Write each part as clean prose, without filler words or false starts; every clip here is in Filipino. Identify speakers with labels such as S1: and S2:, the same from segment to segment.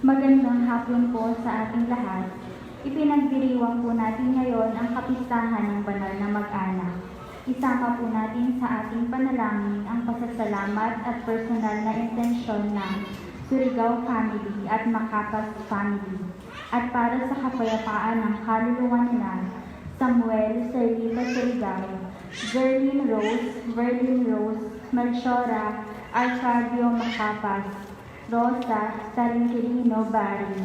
S1: Magandang hapon po sa ating lahat. Ipinagdiriwang po natin ngayon ang kapistahan ng banal na mag-anak. Isama po natin sa ating panalangin ang pasasalamat at personal na intensyon ng Surigao family at Macapas family. At para sa kapayapaan ng kaluluwa nila, Samuel Serlita Surigao, Verlin Rose, Melchora, Arcadio Macapas, Rosa Tarinquirino Bari,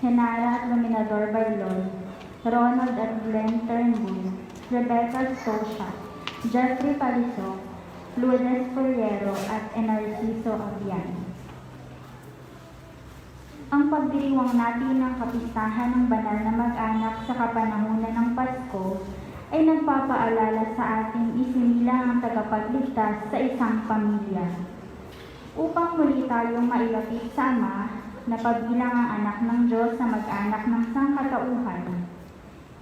S1: Henara Dominador Barloy, Ronald at Glenn Turnbull, Rebecca Stosha, Jeffrey Palisok, Lourdes Ferrero at Enarciso Abian. Ang pagdiriwang natin ng kapistahan ng banal na mag-anak sa kapanahunan ng Pasko ay nagpapaalala sa ating isinilang ang tagapagligtas sa isang pamilya. Upang muli tayong mailapit sa Ama na pagbilang ang anak ng Diyos sa mag-anak ng sangkatauhan,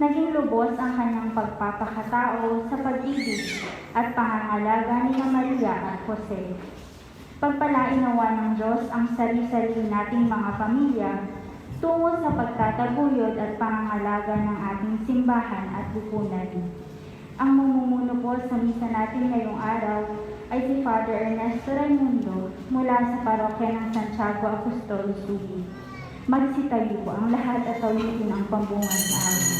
S1: naging lubos ang kanyang pagpapakatao sa pag-ibig at pangangalaga ni Maria at Jose. Pagpalain nawa ng Diyos ang sarili-sarili nating mga pamilya tungo sa pagtataguyod at pangangalaga ng ating simbahan at lipunan. Ang mamumuno po sa misa natin ngayong araw ay si Father Ernesto Raimundo mula sa parokya ng Santiago Apostol Subi. Magsitayo po ang lahat at tawitin ang pambungad sa amin.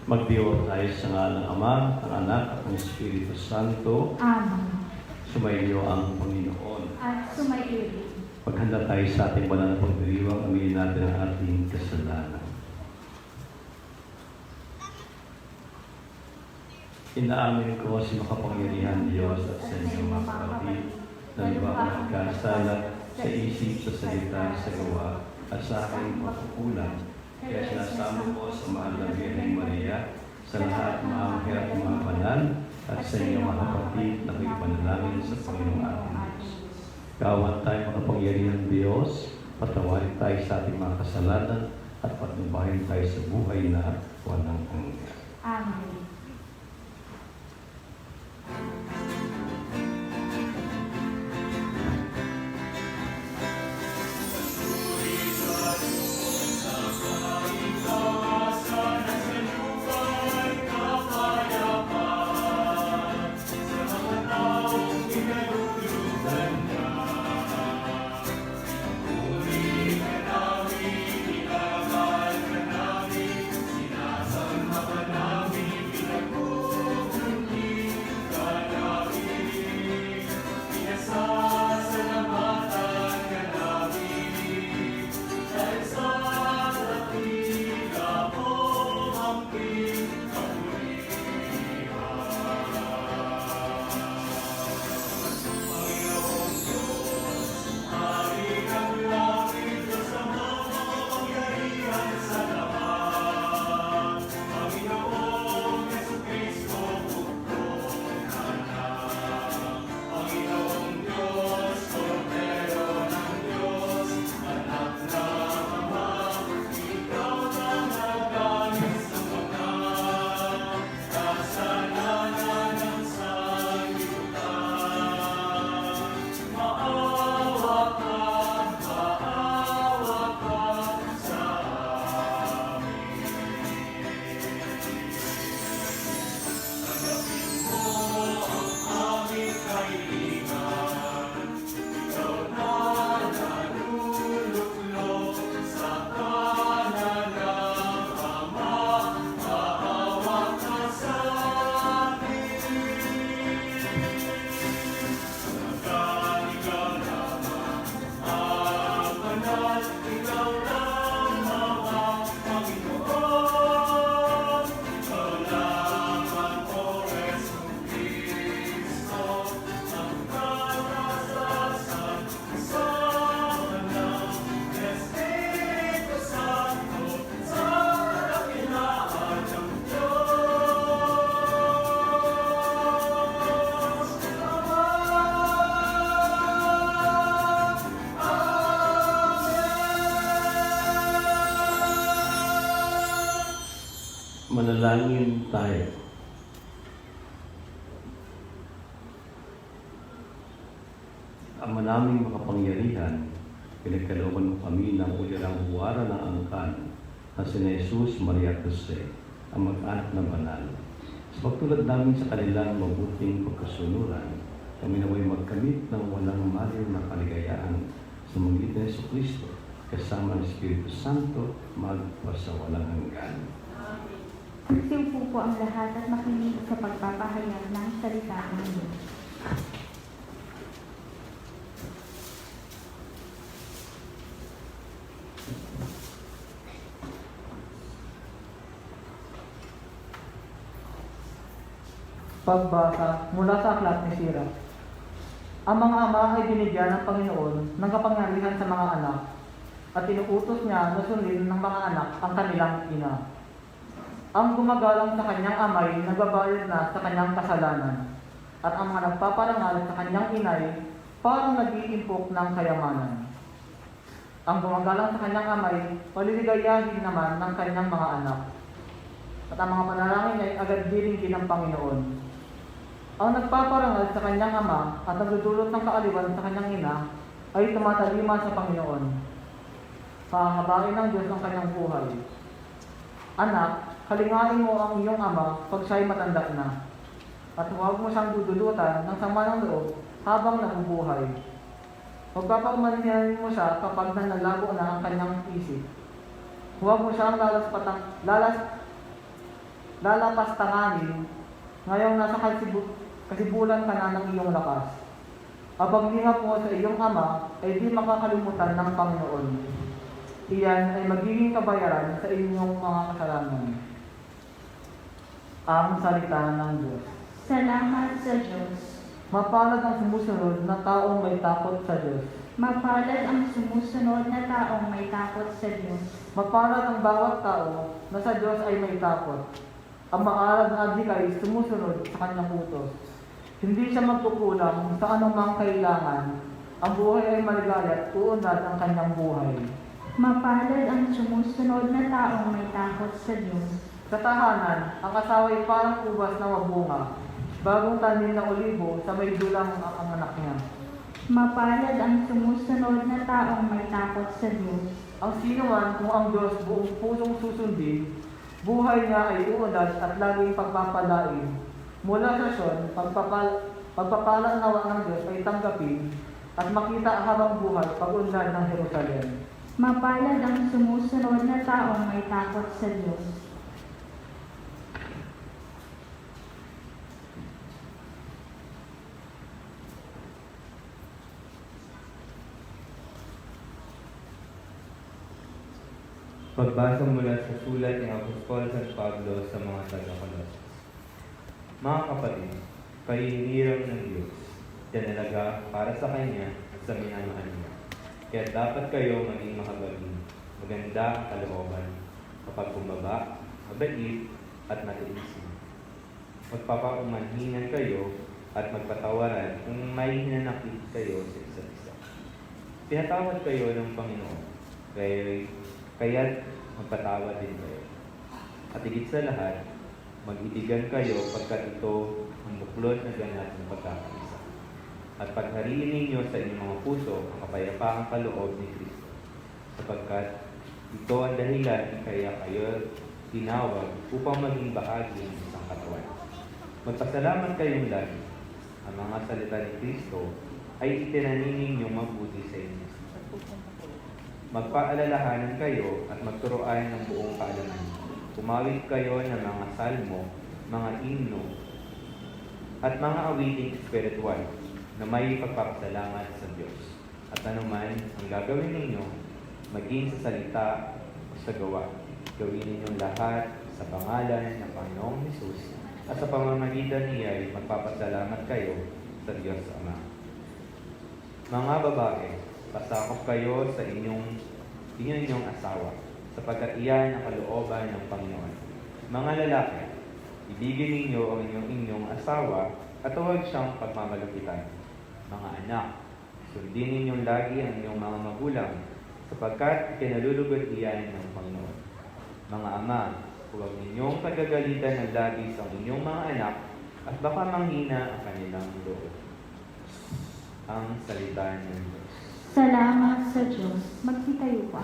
S2: Magdiwang tayo sa ngalan ng Ama, ng Anak, at ng Espiritu Santo.
S1: Amen.
S2: Sumainyo ang Panginoon.
S1: At sumairin.
S2: Maghanda tayo sa ating banal na pagdiriwang, aminin natin ang ating kasalanan. Inaamin ko si makapangyarihan Diyos at sa inyong mga kapatid na liba ko nagkasala sa isip, sa salita, sa gawa, at sa aking pagkukulang. Kaya sinasama ko sa mahal na Birheng Maria, sa lahat mga anghel at mga banal, at sa inyong mga kapatid na ipanalangin sa Panginoong ating Diyos. Kawan tayo makapangyarihan Diyos, patawarin tayo sa ating mga kasalanan, at patnubahin tayo sa buhay na walang hanggan.
S1: Amen.
S3: Kapayapaan sa mga taong
S2: Manalangin tayo. Ama naming makapangyarihan, pinagkalooban mo kami ng ulirang huwara ng angkan na sina Jesus, Maria at Jose, ang mag-anak na banal. Sa pagtulad namin sa kanilang mabuting pagkasunuran, kami naway magkamit ng walang mariw na kaligayaan sa magitan ni Kristo kasama ng Espiritu Santo magpasawalang hanggan.
S1: Siya po ang lahat at makinig sa pagpapahayag ng salita ng Diyos.
S3: Pagbasa mula sa aklat ni Sira. Ang mga ama ay binigyan ng Panginoon ng kapangyarihan sa mga anak at inuutos niya na sundin ng mga anak ang kanilang ina. Ang gumagalang sa kanyang amay nagbabayad na sa kanyang kasalanan at ang mga nagpaparangal sa kanyang inay parang nag-iimpok ng kayamanan. Ang gumagalang sa kanyang amay paliligayahin naman ng kanyang mga anak at ang mga panalangin ay agad diringgin ng Panginoon. Ang nagpaparangal sa kanyang ama at nagdudulot ng kaaliwan sa kanyang ina ay tumatalima sa Panginoon. Pahahabain ng Diyos ang kanyang buhay. Anak, halingain mo ang iyong ama pag siya'y matanda na, at huwag mo siyang dudulutan ng sama ng loob habang nabubuhay. Pagpapaumanhin mo siya kapag nalabo na ang kanyang isip. Huwag mo siyang lalapastanganin ngayong nasa kasibulan ka na ng iyong lakas. Ang lingap mo sa iyong ama ay di makakalimutan ng Panginoon. Iyan ay magiging kabayaran sa inyong mga kasalanan. Ang salita ng Diyos.
S1: Salamat sa Diyos.
S3: Mapalad ang sumusunod na taong may takot sa Diyos.
S1: Mapalad ang sumusunod na taong may takot sa Diyos.
S3: Mapalad ang bawat tao na sa Diyos ay may takot. Ang maalad na adhikay sumusunod sa kanyang utos. Hindi siya magkukulang sa anumang kailangan. Ang buhay ay maligaya at uunlad ang kanyang buhay.
S1: Mapalad ang sumusunod na taong may takot sa Diyos.
S3: Sa tahanan, ang asawa ay parang ubas na mabunga, bagong tanim na olibo sa may dulang ang anak niya.
S1: Mapalad ang sumusunod na taong may takot sa Diyos.
S3: Ang sinuman kung ang Diyos buong pusong susundin, buhay niya ay uunlad at laging pagpapalain. Mula sa Sion, pagpapala nawa ng Diyos ay tanggapin at makita habang buhay pag-unlad ng Jerusalem.
S1: Mapalad ang sumusunod na taong may takot sa Diyos.
S4: Pagbasa mula sa sulat ni Apostol San Pablo sa mga taga-Colossus. Mga kapatid, kayo hinirang ng Diyos, tinalaga para sa Kanya at sa minamahal niya. Kaya dapat kayo maging makagaling, maganda ang kalooban, kapag bumaba, mabait, at matiisin. Magpapaumanhingan kayo at magpatawaran kung may hinanakit kayo sa isa't isa. Pinatawad kayo ng Panginoon, kaya't magpatawad din kayo. At higit sa lahat, mag-itigan kayo pagkat ito ang buklod na ganap ng pagkakaisa. At paghariin ninyo sa inyong mga puso ang kapayapaang kaloob ni Kristo, sapagkat ito ang dahilan kaya kayo tinawag upang maging bahagi ng isang katawan. Magpasalamat kayong lagi. Ang mga salita ni Kristo ay itinanin ninyong mabuti sa inyo. Magpaalalahanan kayo at magturuan ng buong kaalaman. Kumawit kayo ng mga salmo, mga himno, at mga awiting espiritual na may pagpapasalamat sa Diyos. At anuman ang gagawin ninyo, maging sa salita o sa gawa, gawin ninyong lahat sa pangalan ng Panginoong Hesus at sa pamamagitan niya ay magpapasalamat kayo sa Diyos Ama. Mga babae, pasakop kayo sa inyong asawa, sapagkat iyan ang kalooban ng Panginoon. Mga lalaki, ibigin ninyo ang inyong asawa at huwag siyang pagmamalupitan. Mga anak, sundin ninyong lagi ang inyong mga magulang, sapagkat kinalulugod iyan ng Panginoon. Mga ama, Huwag ninyong pagagalitan ng labis ang inyong mga anak at baka manghina ang kanilang loob. Ang salita ng Diyos.
S1: Salamat sa Diyos. Magsitayo po.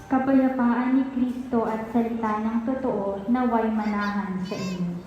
S1: Kapayapaan ni Kristo at salita ng totoo naway manahan sa inyo.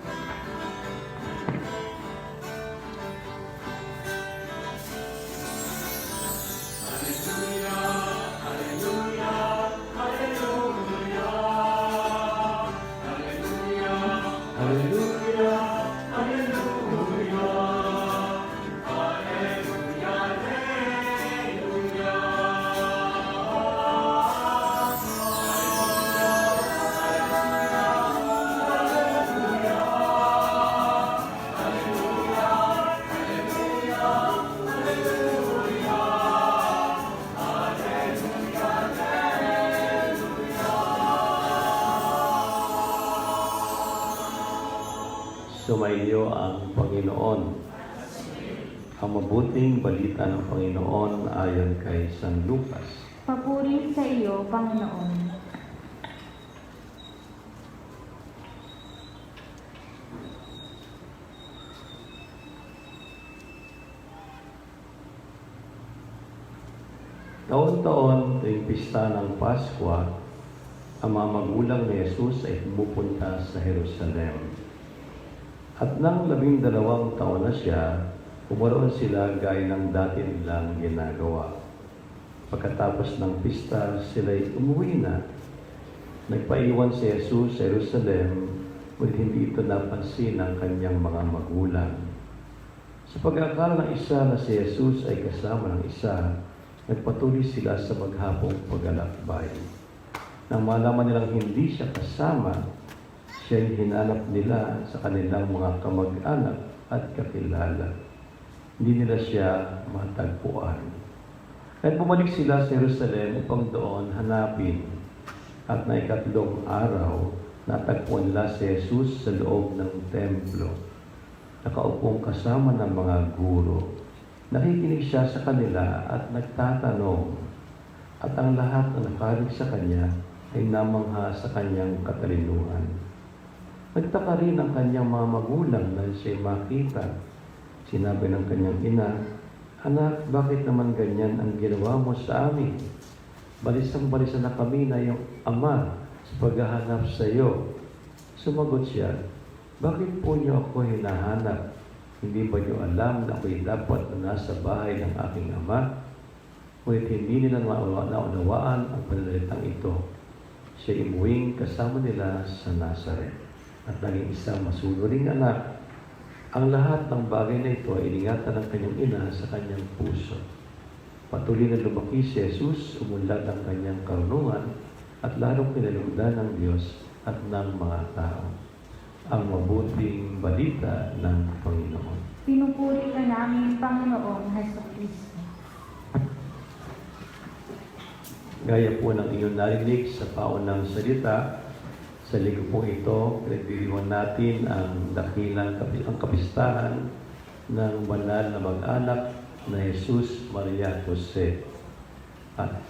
S2: Sumainyo ang Panginoon. Ang mabuting balita ng Panginoon ayon kay San Lucas.
S1: Papuri sa iyo, Panginoon.
S2: Taon-taon tuwing pista ng Pasko, ang mga magulang ni Jesus ay pumupunta sa Jerusalem. At nang 12 taon na siya, pumaroon sila gaya ng dati nilang ginagawa. Pagkatapos ng pista, sila'y umuwi na. Nagpaiwan si Jesus sa Jerusalem, ngunit hindi ito napansin ng kanyang mga magulang. Sa pag-aakala ng isa na si Jesus ay kasama ng isa, nagpatuloy sila sa maghapong paglalakbay. Nang malaman nilang hindi siya kasama, siya'y hinanap nila sa kanilang mga kamag-anak at kakilala. Hindi nila siya matagpuan. At bumalik sila sa Jerusalem upang doon hanapin. At na ikatlong araw, natagpuan nila si Jesus sa loob ng templo. Nakaupong kasama ng mga guro. Nakikinig siya sa kanila at nagtatanong. At ang lahat na nakarig sa kanya ay namangha sa kanyang katalinuhan. Nagtaka rin ang kanyang mga magulang na siya'y makita. Sinabi ng kanyang ina, "Anak, bakit naman ganyan ang ginawa mo sa amin? Balisang-balisa na kami na iyong ama sa paghahanap sa iyo." Sumagot siya, "Bakit po niyo ako hinahanap? Hindi ba niyo alam na ako'y dapat na nasa bahay ng aking ama?" Ngunit hindi nila naunawaan ang pananalitang ito. Siya imuwing kasama nila sa Nazaret at naging isang masunuring anak. Ang lahat ng bagay na ito ay iningatan ng kanyang ina sa kanyang puso. Patuloy na lumaki si Jesus, umunlad ang kanyang karunungan at lalong kinalugdan ng Diyos at ng mga tao. Ang mabuting balita ng Panginoon.
S1: Pinupuri ka namin, Panginoong Hesukristo.
S2: Gaya po ng inyong narinig sa paunang salita, sa linggo po ito, pinagdiriwang natin ang dakilang ang kapistahan ng banal na mag-anak na Jesus, Maria at Jose. At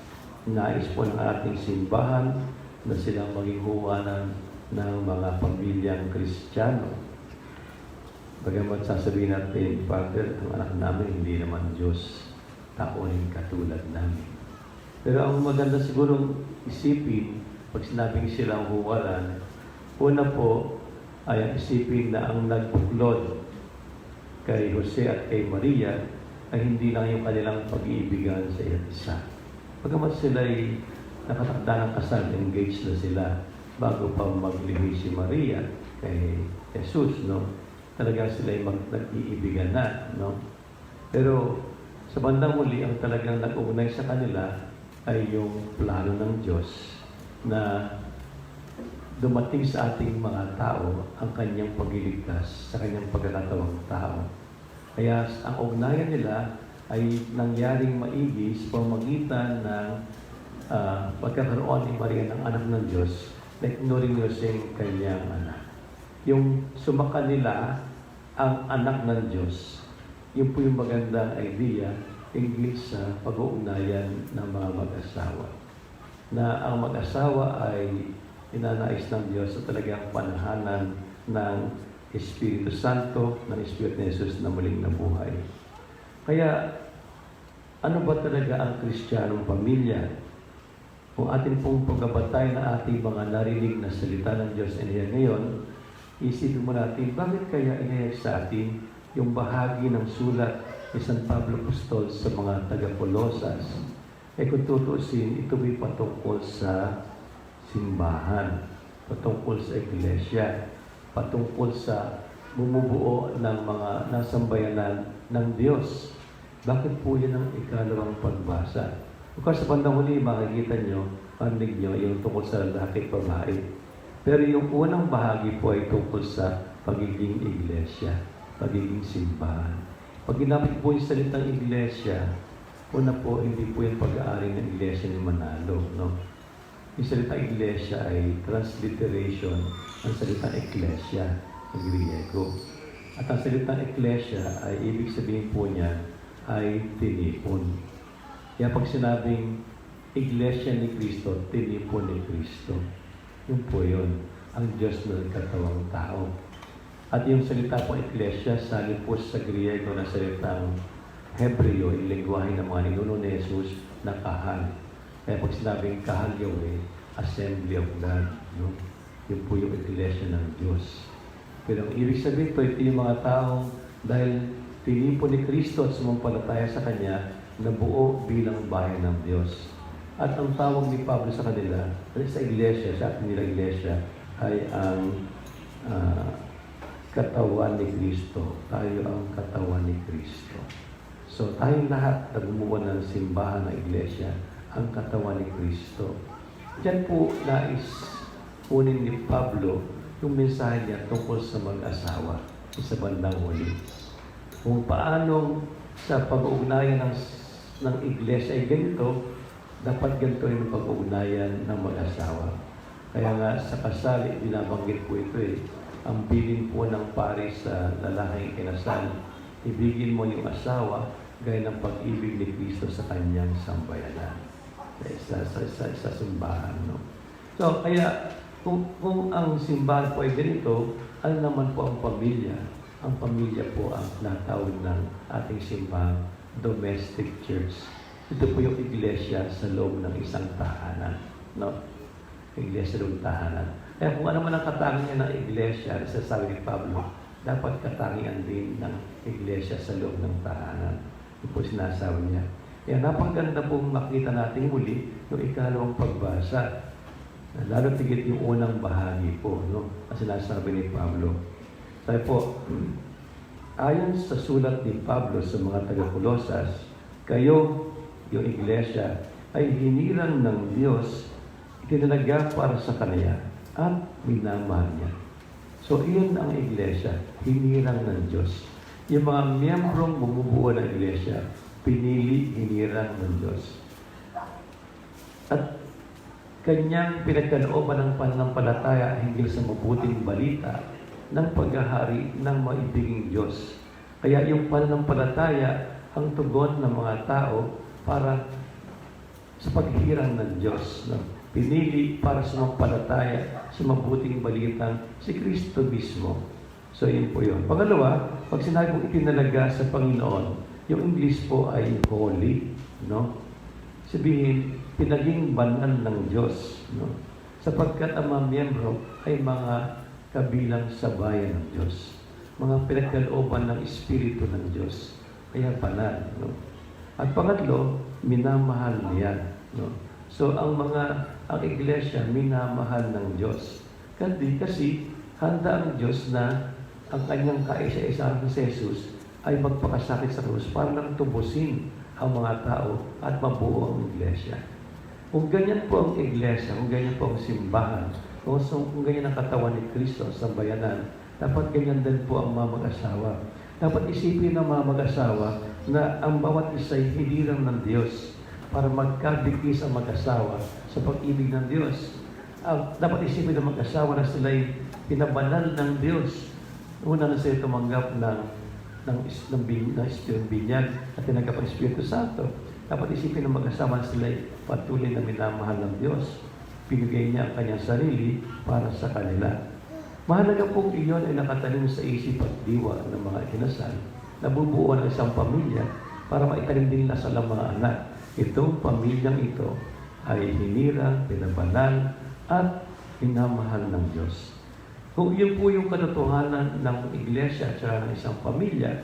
S2: nais po ng ating simbahan na silang maging huwanan ng mga pamilyang Kristiyano. Bagamat sasabihin natin, Father, ang anak namin hindi naman Diyos, tao rin katulad namin. Pero ang maganda sigurong isipin, pag sinabing silang huwalan, una po ay ang isipin na ang nagbuklod kay Jose at kay Maria ay hindi lang yung kanilang pag-iibigan sa isa't isa. Pagamat sila ay nakatakda ng kasal, engaged na sila bago pa maglihi si Maria kay Jesus, no? Talagang sila ay nag-iibigan na, no? Pero sa bandang huli, ang talagang nag-uunay sa kanila ay yung plano ng Diyos na dumating sa ating mga tao ang kanyang pagliligtas sa kanyang pagkakatawang tao. Kaya ang ugnayan nila ay nangyaring maigi sa pamamagitan ng pagkakaroon ni Maria ng anak ng Diyos na ignoring Yoseng kanyang anak. Yung sumaka nila ang anak ng Diyos, yun po yung magandang idea hinggil sa pag-uugnayan ng mga mag-asawa. Na ang mag-asawa ay inanais ng Diyos sa talagang panahanan ng Espiritu Santo, ng Espiritu ni Jesus na muling nabuhay. Kaya, ano ba talaga ang Kristiyanong pamilya? Kung atin pong pagkabatay na ating mga narinig na salita ng Diyos ngayon, isipin mo natin, bakit kaya inayag sa atin yung bahagi ng sulat ni San Pablo Apostol sa mga taga-Colosas? Kung tutusin, ito ay patungkol sa simbahan, patungkol sa iglesia, patungkol sa bumubuo ng mga nasambayanan ng Diyos. Bakit po yan ang ikalawang pagbasa? Sa bandang huli, makikita nyo, pandig nyo, yung tungkol sa lalaki at babae. Pero yung unang bahagi po ay tungkol sa pagiging iglesia, pagiging simbahan. Pag ginamit po yung salitang iglesia, una po, hindi po yung pag-aari ng iglesia ni Manalo. No? Yung salitang iglesia ay transliteration ng salitang ecclesia sa Griego. At ang salitang ecclesia ay ibig sabihin po niya ay tinipon. Kaya pag sinabing iglesia ni Cristo, tinipon ni Cristo. Yun po yun, ang Diyos na nagkatawang tao. At yung salita po iglesia, sali po sa Griego na salitang Hebreo, yung lingwahe ng mga ninuno ni Jesus na kahal. Kaya pag sinabing kahal Yahweh, assembly of God, no? Yun po yung iglesia ng Diyos. Pero ang ibig sabihin po, ito yung mga taong dahil tinipon ni Kristo at sumampalataya sa Kanya, nabuo bilang bayan ng Diyos. At ang tawag ni Pablo sa kanila, sa iglesia, sa ating nila iglesia, ay ang katawan ni Kristo. Tayo ang katawan ni Kristo. So, tayong lahat na bumuo ng simbahan ng iglesia, ang katawan ni Kristo. Diyan po nais kunin ni Pablo yung mensahe niya tungkol sa mag-asawa sa bandang huli. Kung paanong sa pag-ugnayan ng iglesia ay ganito, dapat ganito yung pag-ugnayan ng mag-asawa. Kaya nga sa kasal, binabanggit po ito ang bilin po ng pari sa lalaking kinasal. Ibigin mo yung asawa gaya ng pag-ibig ni Kristo sa kanyang sambayanan. Sa simbahan. No? So, kaya kung ang simbahan po ay ganito, ano naman po ang pamilya? Ang pamilya po ang natawag ng ating simbahan, domestic church. Ito po yung iglesia sa loob ng isang tahanan. No? Iglesia sa loob ng tahanan. Kaya kung ano man ang katangian ng iglesia, sasabi ni Pablo, dapat katangian din ng iglesia sa loob ng tahanan. Ito po sinasabi niya. Kaya napaganda pong makita natin muli yung ikalawang pagbasa. Lalo tigit yung unang bahagi po, no? Kasi sinasabi ni Pablo. Sabi po, ayon sa sulat ni Pablo sa mga taga-Colosas, kayo, yung iglesia, ay hinirang ng Diyos, itinalaga para sa Kanya, at minamahal niya. So, iyon ang iglesia, hinirang ng Diyos. Yung mga miyembrong bumubuo ng iglesia, pinili, hinirang ng Diyos. At Kanyang pinagkalooban ng pananampalataya hinggil sa mabuting balita ng paghahari ng maibiging Diyos. Kaya yung pananampalataya ang tugon ng mga tao para sa paghirang ng Diyos. No? Pinili para sa mampalataya sa mabuting balitang si Kristo mismo. So, yun po yun. Pangalawa, pag sinabi mong itinalaga sa Panginoon, yung English po ay holy, no? Sabihin, pinaging banal ng Diyos, no? Sapagkat ang mga miyembro ay mga kabilang sa bayan ng Diyos. Mga pinagkalooban ng Espiritu ng Diyos. Kaya banal, no? At pangatlo, minamahal niya, no? So, ang iglesia, minamahal ng Diyos. Kasi, handa ang Diyos na ang kanyang kaisa-isa ng Jesus ay magpakasakit sa krus para lang tubusin ang mga tao at mabuo ang iglesia. Kung ganyan po ang iglesia, kung ganyan po ang simbahan, kung ganyan ang katawan ni Kristo sa bayanan, dapat ganyan din po ang mga mag-asawa. Dapat isipin ng mga mag-asawa na ang bawat isa ay hiniram ng Diyos para magkabigis ang mag-asawa sa pag-ibig ng Diyos. Dapat isipin ng mag-asawa na sila ay pinabanal ng Diyos. Una na sila tumanggap ng Espiritu Binyag at tinanggap ang Espiritu Santo. Dapat isipin ng mag-asawa na sila ay patuloy na minamahal ng Diyos. Pinigay niya ang kanyang sarili para sa kanila. Mahalaga pong iyon ay nakatanim sa isip at diwa ng mga ikinasal. Nabubuo ng isang pamilya para maitanim din nila sa mga anak. Itong pamilyang ito ay hinirang, pinabanal, at minamahal ng Diyos. Kung yun po yung katotohanan ng iglesia at ng isang pamilya,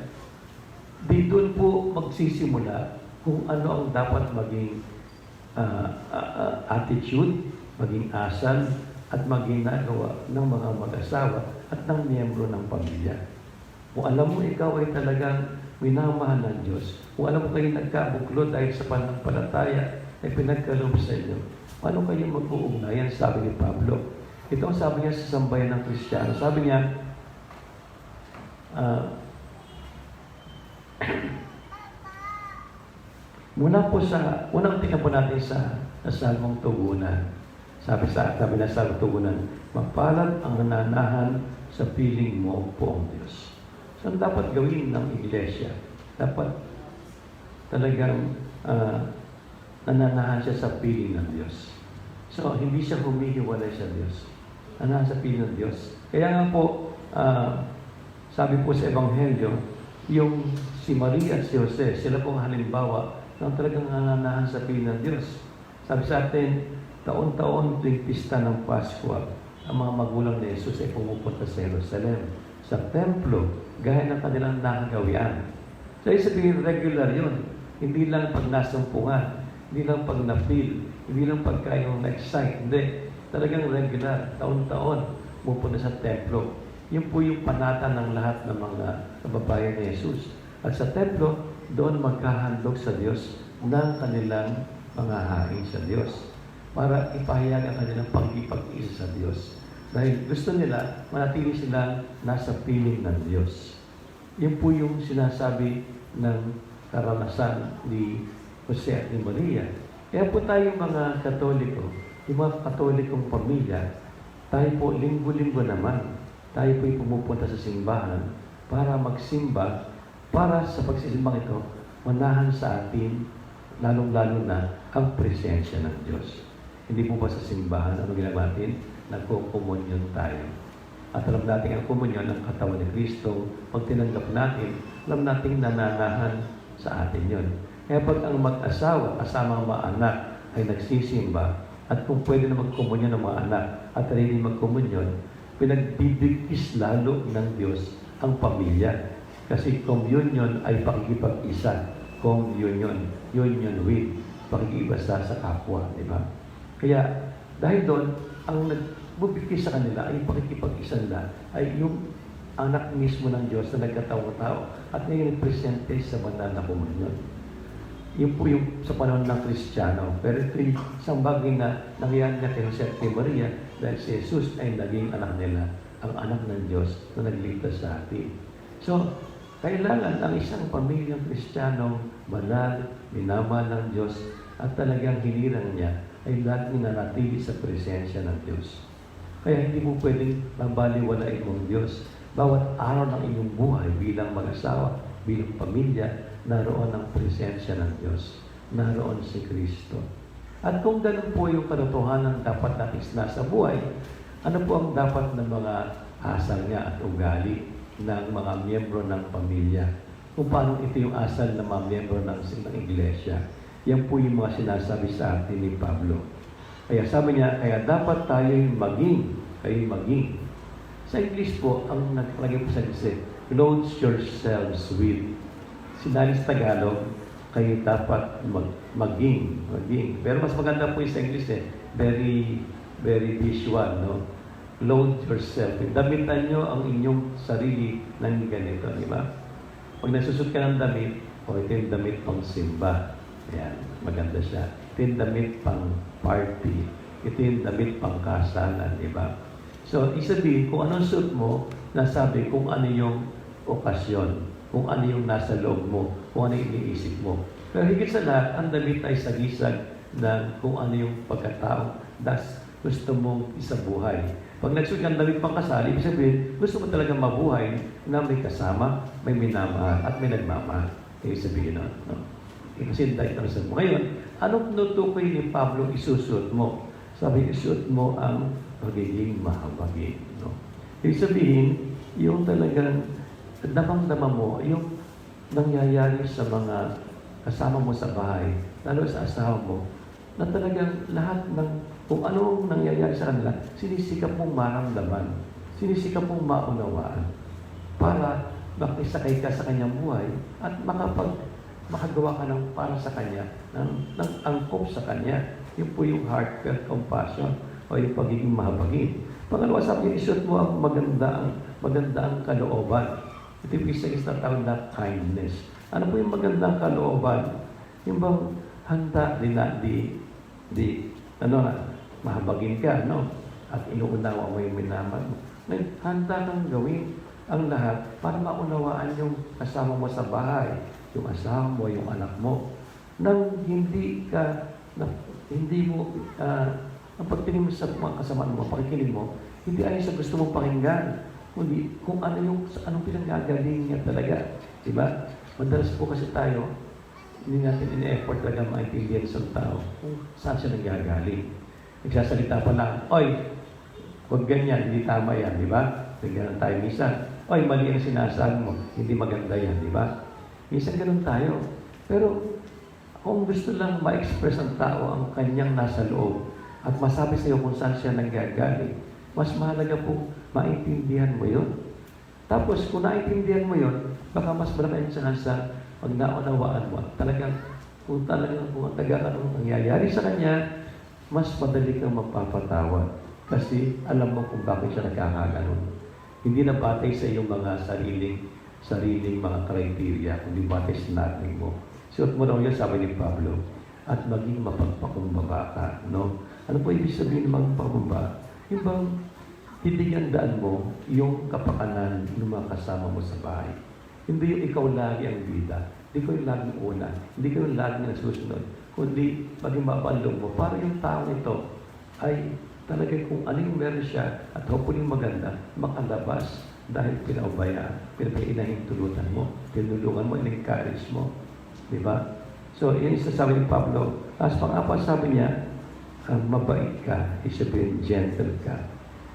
S2: di doon po magsisimula kung ano ang dapat maging attitude, maging asal, at maging nagawa ng mga mag-asawa at ng miyembro ng pamilya. Kung alam mo ikaw ay talagang minamahal ng Diyos, kung alam mo kayo nagkabuklod dahil sa pananampalataya ay pinagkaloob sa inyo, paano kayo mag-uugnayan? Sabi ni Pablo. Ito ang sabi niya sa sambayan ng Kristiyano. Sabi niya, unang tingnan po natin sa Salmong Tugunan. Sabi na sa Salmong Tugunan, mapalad ang nananahan sa piling mo po ang Diyos. So, ang dapat gawin ng iglesia? Dapat talagang nananahan siya sa piling ng Diyos. So, hindi siya humihiwalay sa Diyos. Nananahan sa piling ng Diyos. Kaya nga po, sabi po sa Ebanghelyo, yung si Maria at si Jose, sila pong halimbawa ng talagang nananahan sa piling ng Diyos. Sabi sa atin, taon-taon tuwing pista ng Pasko, ang mga magulang ni Jesus ay pumupunta sa Jerusalem, sa templo, gaya ng kanilang nakagawian. So, sabihin, regular yun. Hindi lang pag nasumpungan, hindi lang pag na-feel, hindi lang pagka yung na-excite, hindi. Talagang regular, taon-taon, pupunta sa templo. Yun po yung panata ng lahat ng mga kababayan ni Jesus. At sa templo, doon magkahandog sa Diyos ng kanilang pangahain sa Diyos para ipahayag ang kanilang pagkipag-isa sa Diyos. Dahil gusto nila, manatili silang nasa piling ng Diyos. Yun po yung sinasabi ng karanasan ni Jose at ni Maria. Kaya po tayo mga Katoliko, yung mga Katolikong pamilya, tayo po linggo-linggo naman, tayo po'y pumupunta sa simbahan para magsimba, para sa pagsisimbang ito, manahan sa atin, lalong-lalo na ang presensya ng Diyos. Hindi po ba sa simbahan, ano ginagawa natin? Nagko-komunyon tayo. At alam natin ang komunyon ng katawan ni Kristo. Pag tinanggap natin, alam natin nananahan sa atin yon. Kaya pag ang mag-asawa, kasama ang mga anak, ay nagsisimba, at kung pwede na magkomunyon ng mga anak, at rin magkomunyon, pinagbibigkis lalo ng Diyos ang pamilya. Kasi communion ay pakikipag-isa. Communion, union with, pakikipag-isa sa kapwa, di ba? Kaya, dahil doon, ang nagbubigkis sa kanila ay pakikipag-isa nila, ay yung anak mismo ng Diyos na nagkataong-tao at ngayon presente sa banal na komunyon. Yun po yung sa panahon ng Kristiyano. Pero ito yung isang bagay na nangyayari na kay Jose at kay Maria dahil si Jesus ay naging anak nila, ang anak ng Diyos na nagligtas sa atin. So, kailangan ang isang pamilyang Kristiyano banal, minamahal ng Diyos at talagang hinirang niya ay laging nanatili sa presensya ng Diyos. Kaya hindi mo pwedeng mabaliwalain mong Diyos. Bawat araw ng inyong buhay bilang mag-asawa, bilang pamilya, naroon ang presensya ng Diyos. Naroon si Kristo. At kung ganun po yung katotohanan dapat natin nasa buhay, ano po ang dapat ng mga asal niya at ugali ng mga miyembro ng pamilya? Kung paano ito yung asal ng mga miyembro ng iglesia. Yan po yung mga sinasabi sa atin ni Pablo. Kaya sabi niya, kaya dapat tayo'y maging. Sa English po, ang nakalagay po sa English, clothe yourselves with. Sinalis Tagalog, kayo dapat maging. Pero mas maganda po yung sa English very, very visual, no? Clothe yourself. Damitan nyo ang inyong sarili ng ganito, di ba? Pag nagsusot ka ng damit, ito yung damit pang simba. Ayan, maganda siya. Ito yung damit pang party. Ito yung damit pang kasalan, di ba? So, isabihin, kung anong suit mo, nasabi kung ano yung okasyon. kung ano yung nasa loob mo, kung ano yung iniisip mo. Pero higit sa lahat, ang damit ay sagisag ng kung ano yung pagkatao das gusto mong isabuhay. Pag nagsuot ng damit pang kasal, ibig sabihin, gusto mo talaga mabuhay na may kasama, may minamahal, at may nagmamahal. Ibig sabihin nun. No? Kasi dahil sa mo. Ngayon, anong nutukoy ni Pablo isusuot mo? Sabi, isuot mo ang pagiging mahabagin. No? Ibig sabihin, yung talagang damang-dama mo, yung nangyayari sa mga kasama mo sa bahay, lalo sa asawa mo, na talagang lahat ng kung ano nangyayari sa kanila, sinisikap mong maramdaman, sinisikap mong maunawaan para makisakay ka sa kanyang buhay at makagawa ka ng para sa kanya, ng angkop sa kanya. Yun po yung heartfelt compassion o yung pagiging mahabagin. Pangalawa, sabi niya, isuot mo ang maganda ang kalooban. Ito yung isa na tawag na kindness. Ano po yung magandang kalooban? Yung bang handa mahabagin ka, no? At inuunawa mo yung minamahal mo. Ngayon, handa kang gawin ang lahat para maunawaan yung kasama mo sa bahay, yung asawa mo, yung anak mo, nang hindi mo, ang pagtingin mo sa mga kasamaan mo, pakikinig mo, hindi ayon sa gusto mong pakinggan, kundi kung anong pinanggagaling niya talaga. Diba? Madalas po kasi tayo, hindi natin in-effort talaga maintindihan sa tao kung saan siya nanggagaling. Nagsasalita pa lang, oy, huwag ganyan, hindi tama yan, di ba? Ganyan tayo minsan. Oy, mali ang sinasabi mo, hindi maganda yan, di ba? Minsan ganun tayo. Pero kung gusto lang ma-express ng tao ang kanyang nasa loob at masabi sa iyo kung saan siya nanggagaling, mas mahalaga po maintindihan mo yun. Tapos kung naintindihan mo yun, baka mas marami ang chance pag naunawaan mo. Talagang kung ang anong nangyayari sa kanya, mas madali kang magpapatawad. Kasi alam mo kung bakit siya nagkakaganon. Hindi na batay sa iyong mga sariling mga criteria, kundi batay sa natin mo. Suot mo raw yun, sabi ni Pablo, at maging mapagpakumbaba ka. No? Ano po ibig sabihin ng magpakumbaba? Yung bang titigyandaan mo yung kapakanan ng mga kasama mo sa bahay. Hindi yung ikaw lagi ang bida. Hindi ko yung laging una. Hindi ko yung laging nasusunod. Kundi maging mapalong mo. Para yung tao nito ay talaga kung ano yung meron siya at hopefully maganda, makalabas dahil pinaubayaan, pinahintulutan mo, tinulungan mo, in-encourage mo. Diba? So, yun yung sasabi ni Pablo. As pang-apat sabi niya, mabait ka, isabihin gentle ka.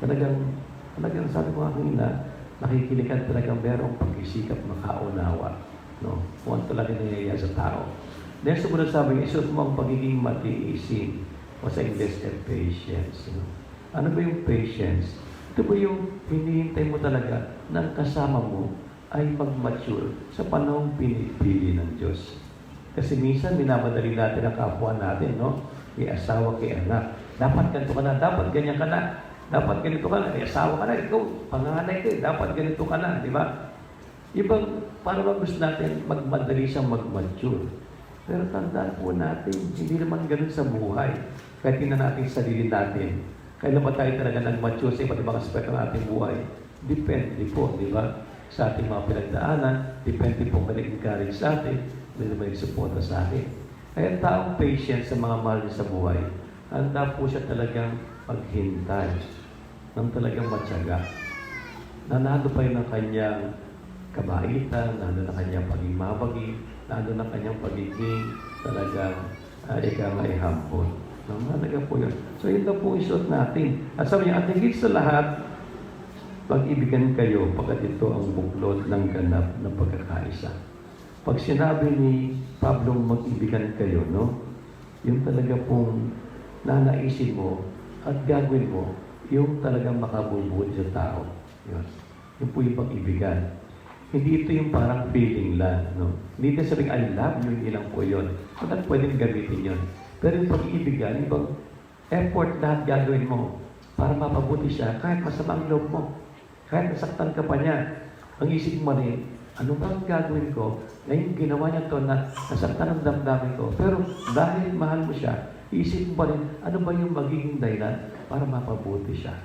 S2: Talagang sabi ko kanina, nakikinig ka talagang merong pagkisikap makaunawa. No? Kung ano talaga nangyayari sa tao. Then, sumunod sabi niya, isuot mo ang pagiging matiisin o sa English, patience. No? Ano ba yung patience? Ito ba yung hinihintay mo talaga ng kasama mo ay mag-mature sa panahong pinipili ng Diyos. Kasi minsan, minamadali natin ang kapwa natin, no? May asawa, kay anak. Dapat ganito ka na, dapat ganyan ka na. Dapat ganito ka na, may asawa ka na, ikaw, panganay ka, dapat ganito ka na, di ba? Ibang, para ba gusto natin magmadali siyang mag-mature. Pero tandaan po natin, hindi naman ganun sa buhay. Kahit tingnan natin sarili natin. Kailan ba tayo talaga nag-mature sa iba't ibang aspect ng ating buhay? Depende po, di ba? Sa ating mga pinagdaanan, depende po kung nag-encourage sa atin, may suporta sa atin. Kaya taong patient sa mga mahal niya sa buhay, handa po siya talagang maghintay ng talagang matyaga. Nanado pa yun ang kanyang kabaitan, nanado na kanyang pagiging mabagi, nanado na kanyang pagiging talagang ay humble. Mahalaga po yun. So yun daw po isuot natin. At sabi niya, at higit sa lahat, pag-ibigan kayo pagkat ito ang buklod ng ganap ng pagkakaisa. Pag sinabi ni Pablo mag-ibigan kayo, no? Yung talaga pong nanaisin mo at gagawin mo, yung talagang makabubuti sa tao. Yun. Yung po yung pag-ibigan. Hindi ito yung parang feeling lang, no? Hindi ito sabing, I love you, hindi lang po yun. Pagkat pwedeng gamitin yun. Pero yung pag-ibigan, yung effort lahat gagawin mo para mapabuti siya kahit masama ang loob mo. Kahit nasaktan ka pa niya, ang isip mo rin, ano ba ang gagawin ko? Ngayon, ginawa niya to na nasaktan ang damdamin ko. Pero dahil mahal mo siya, isip mo pa rin, ano ba yung magiging dahilan para mapabuti siya?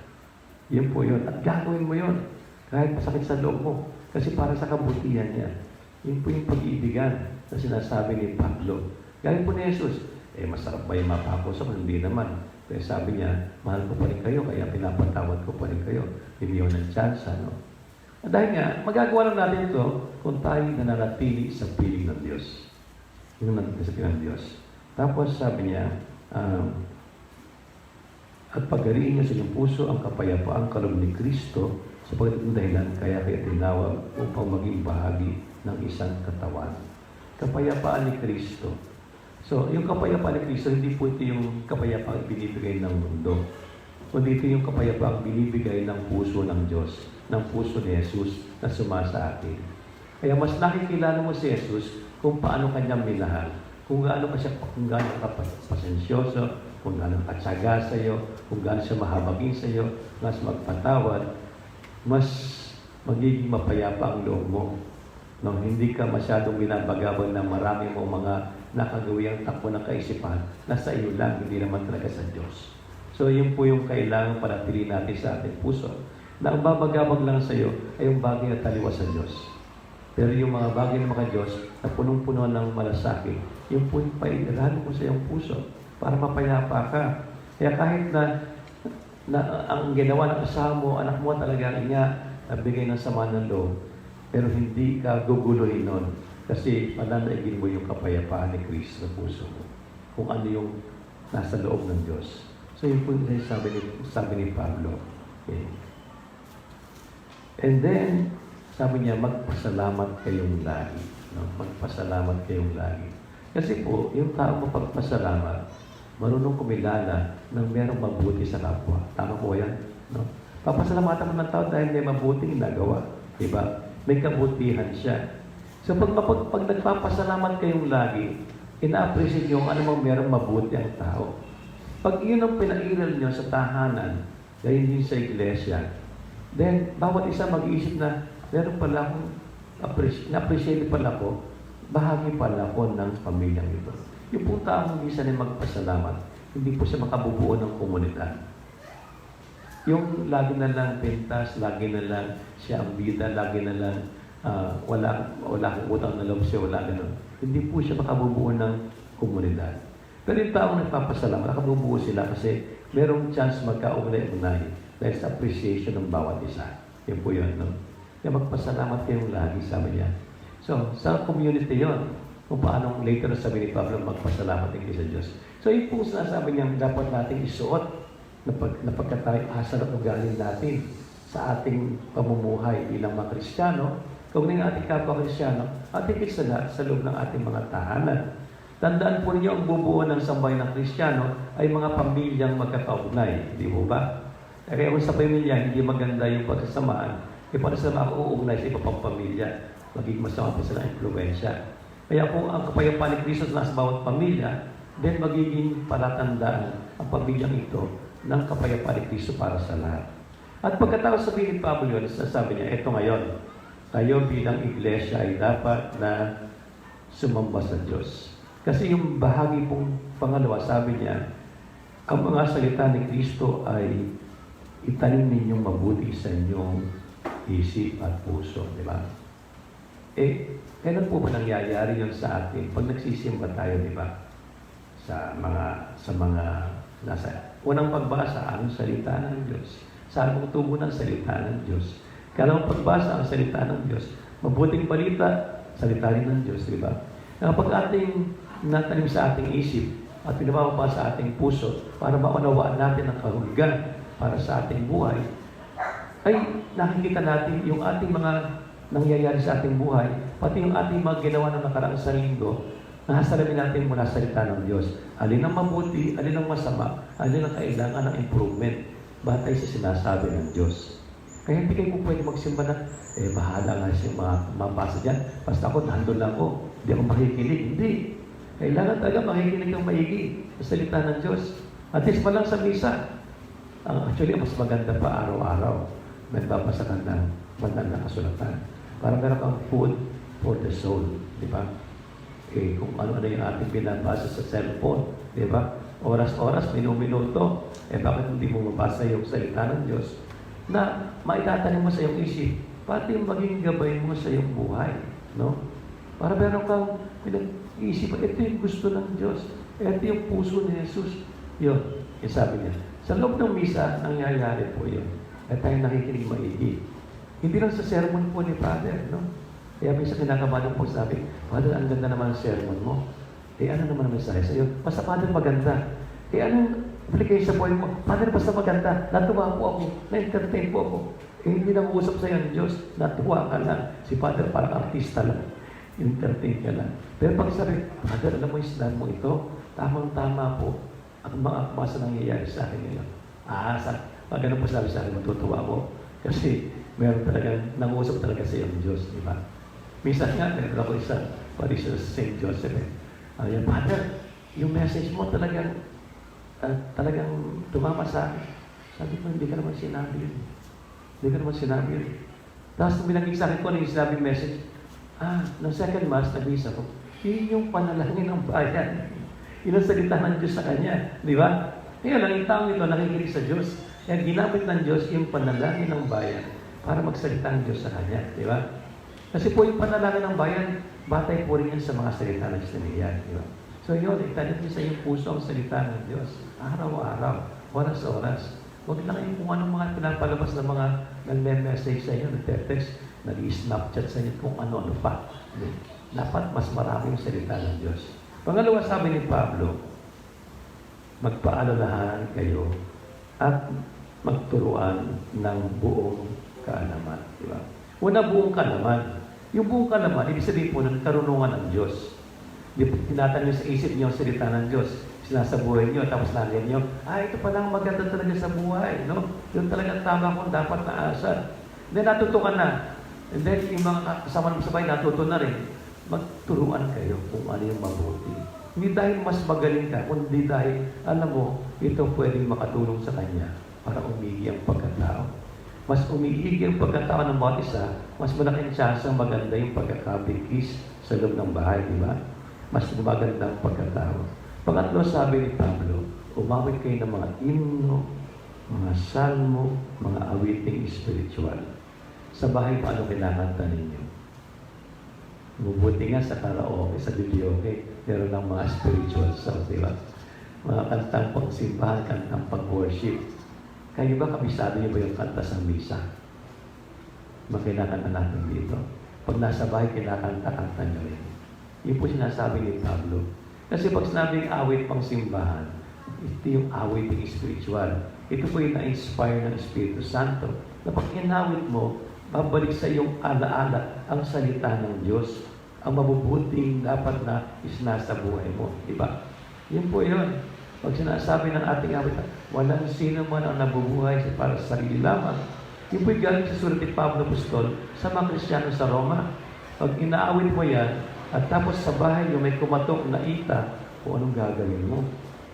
S2: Yun po yun. At gagawin mo yun. Kahit masakit sa loob mo. Kasi para sa kabutihan niya. Yun po yung pag-iibigan na sinasabi ni Pablo. Gaya po ni Jesus, masarap ba yung mapako sa hindi naman. Kaya sabi niya, mahal ko pa rin kayo, kaya pinapatawad ko pa rin kayo. Hindi yun ng chance, no? At dahil nga, magagawa lang natin ito kung tayo nananatili sa piling ng Diyos. Yung nanatili sa piling ng Diyos. Tapos sabi niya, at pagariin niyo sa inyong puso ang kapayapaan kaloob ni Kristo sapagkat ang dahilan kaya kayo tinawag upang maging bahagi ng isang katawan. Kapayapaan ni Kristo. So, yung kapayapaan ni Kristo, hindi po ito yung kapayapaan binibigay ng mundo. Kundi ito yung kapayapaan binibigay ng puso ng Diyos, ng puso ni Jesus na sumasa atin. Kaya mas nakikilala mo si Jesus kung paano kanyang minahal, kung gaano ka pasensyoso, kung gaano katsaga sa iyo, kung gaano siya mahabagin sa iyo, mas magpatawad, mas magiging mapayapa ang loob mo. Nung hindi ka masyadong binabagabag ng marami mong mga nakagawiyang takbo ng kaisipan na sa iyo lang, hindi naman talaga sa Diyos. So, yun po yung kailangan panatili natin sa ating puso. Na ang babagabag lang sa iyo ay yung bagay na taliwas sa Diyos. Pero yung mga bagay ng mga Diyos na punong-puno ng malasakit, yung po yung pairalhan mo sa iyong puso para mapayapa ka. Kaya kahit na ang ginawa ng asawa mo, anak mo talaga niya nabigay ng sama ng loob, pero hindi ka guguluhin nun kasi mananaigin mo yung kapayapaan ni Kristo sa puso mo. Kung ano yung nasa loob ng Diyos. So yun po yung sabi ni Pablo. Okay. And then, sabi niya, magpasalamat kayong lagi. No? Magpasalamat kayong lagi. Kasi po, yung tao mapagpasalamat, marunong kumilala ng merong mabuti sa kapwa. Tama po yan? No? Papasalamatan mo ng tao dahil may mabuting nagawa. Diba? May kabutihan siya. So pag nagpapasalamat kayong lagi, ina-appreciate nyo kung anumang merong mabuti ang tao. Pag yun ang pinairal nyo sa tahanan, dahil din sa iglesia, then bawat isa mag-iisip na meron pala akong na-appreciate pala ko, bahagi pala ko ng pamilyang ito. Yung pong taong minsan ay magpasalamat, hindi po siya makabubuo ng komunidad. Yung lagi na lang pintas, lagi na lang siya ang bida, lagi na lang wala akong utang na loob siya, wala ganun. Hindi po siya makabubuo ng komunidad. Pero yung taong nagpapasalamat, nakabubuo sila kasi merong chance magkaugnay-ugnay dahil sa appreciation ng bawat isa. Yan po yun, no? Kaya magpasalamat kayong lagi, sabi niya. So, sa community yon, kung paano later sabi ni Pablo, magpasalamat din sa Diyos. So, yung po sinasabi niya, dapat natin isuot na pagkatayo asal at ugali natin sa ating pamumuhay bilang mga Kristiyano, kaugnay ng ating kapwa-Kristiyano, ating kisala sa loob ng ating mga tahanan. Tandaan po niyo, ang bubuo ng sambayan ng Kristiyano ay mga pamilyang magkakaugnay. Di mo ba? Kaya kung sa pamilya, hindi maganda yung pagsasamaan, para sa makauugnay sa iba pang pamilya, magiging masama pa sila impluensya. Kaya kung ang kapayapaan ni Kristo nasa bawat pamilya, then magiging palatandaan ang pamilyang ito ng kapayapaan ni Kristo para sa lahat. At pagkatapos sabihin ni Pablo yun, sasabi niya, eto ngayon, kayo bilang iglesia ay dapat na sumamba sa Diyos. Kasi yung bahagi pong pangalawa, sabi niya, ang mga salita ni Kristo ay itanim ninyong mabuti sa inyong isip at puso, di ba? Kailan po ba nangyayari yun sa atin? Pag nagsisimba tayo, di ba? Sa mga nasa unang pagbasa, ang salita ng Diyos. Sa anong tubo ng salita ng Diyos. Kailangan pagbasa ang salita ng Diyos. Mabuting balita, salita rin ng Diyos, di ba? Kapag ating natanim sa ating isip at pinababa sa ating puso para maunawaan natin ang kahulugan para sa ating buhay, ay nakikita natin yung ating mga nangyayari sa ating buhay, pati yung ating mga ginawa ng nakaraang sa linggo, nahasalamin natin mula sa salita ng Diyos. Alin ang mabuti, alin ang masama, alin ang kailangan ng improvement, batay sa sinasabi ng Diyos. Kaya hindi kayo pwede magsimba na, bahala nga siya mabasa dyan. Basta ako, nandun lang ako. Hindi ako makikinig. Hindi. Kailangan talaga makikinig ng maigi sa salita ng Diyos. At least pa lang sa misa. Actually, mas maganda pa araw-araw. Nagbabasa ka ng banal na kasulatan. Para meron kang food for the soul. Di ba? Kung ano-ano yung ating binabasa sa cellphone. Di ba? Oras-oras, minuto. Bakit hindi mo mabasa yung salita ng Diyos? Na maitatanim mo sa iyong isip, pati yung maging gabay mo sa iyong buhay. No? Para meron kang pinag-iisipan, ito yung gusto ng Diyos. Ito yung puso ni Jesus. Yun, yung sabi niya. Sa loob ng misa, nangyayari po yun. At tayo nakikinig maigi. Hindi lang sa sermon po ni Father, no? Kaya minsan kinakabahan po sabi, Father, ang ganda naman ang sermon mo. Ano naman ang mensahe sa'yo? Basta Father, maganda. Anong application sa buhay mo? Father, basta maganda. Natuwa po ako. Na-entertain po ako. Hindi na uusap sa'yo ng Diyos. Natuwa ka lang. Si Father parang artista lang. Entertain ka lang. Pero pag sabi, Father, alam mo yung sinabi mo ito? Tamang-tama po. Ang mga akmasa nangyayari sa akin ngayon. Pag ganun po sabi sa akin, matutuwa mo. Kasi meron talaga, nangusap talaga sa iyong Diyos, di ba? Minsan nga, meron ako isang parishioner sa St. Joseph. Ayan, Father, yung message mo talagang tumama sa akin. Sabi ko, hindi ka naman sinabi yun. Hindi ka naman sinabi yun. Tapos nung binaging sa akin ko, yung sinabing message, ng second mass, nabisa ko, yun yung panalangin ng bayan. Yun ang salita ng Diyos sa kanya. Di ba? Ngayon, ang taong ito, nakikinig sa Diyos. Kaya ginamit ng Diyos yung panalangin ng bayan para magsalita ng Diyos sa kanya. Di ba? Kasi po yung panalangin ng bayan, batay po rin yan sa mga salita ng Diyos. Di ba? So yun, italit niyo sa iyong puso ang salita ng Diyos. Araw-araw, oras-oras. Huwag lang yung kung anong mga pinapalabas ng mga nagme-message sa inyo, nagte-text, nag-i-snapchat sa inyo kung ano-ano pa. Dapat mas marami yung salita ng Diyos. Pangalawa, sabi ni Pablo, magpaalalahan kayo at magturuan ng buong kaalaman. Di ba? Una, buong kaalaman. Yung buong kaalaman, ibig sabihin po ng karunungan ng Diyos. Tinatanong sa isip niyo ang salita ng Diyos. Sinasabuhay niyo, tapos nalagyan niyo, ito pala ang maganda talaga sa buhay. No? Yun talagang tama kung dapat naasal. Then natuto ka na. And then yung mga kasama mo sa bahay, natuto na rin. Magturuan kayo kung ano yung mabuti. Hindi dahil mas magaling ka, kundi dahil, alam mo, ito pwedeng makatulong sa kanya para umigi ang pagkatao. Mas umiigi ang pagkatao ng bawat isa, mas malaking chance ang maganda yung pagkakabigkis sa loob ng bahay, di ba? Mas maganda ang pagkatao. Pangatlo, sabi ni Pablo, umawit kayo ng mga himno, mga salmo, mga awiting spiritual. Sa bahay, paano kinakanta ninyo? Mabuti nga sa karaoke, sa videoke, pero ng mga spiritual songs, di ba? Mga kantang pagsimbahan, kantang pag-worship. Kayo ba, kabisado niyo ba yung kanta sa misa? Makinakanta natin dito. Pag nasa bahay, kinakanta-kanta niyo rin. Yun po sinasabi ni Pablo. Kasi pag sinabing awit pang simbahan, ito yung awit ng spiritual. Ito po yung na-inspire ng Espiritu Santo. Na pag inawit mo, babalik sa iyong alaala ang salita ng Diyos. Ang mabubuting dapat na isnasa buhay mo. Diba? Yun po yun. Pag sinasabi ng ating awit, walang sino man ang nabubuhay para sa sarili lamang. Yun po yung galing sa sulat ni Pablo Apostol sa mga Kristiyano sa Roma. Pag inaawit mo yan, at tapos sa bahay yung may kumatok na ita, kung anong gagawin mo.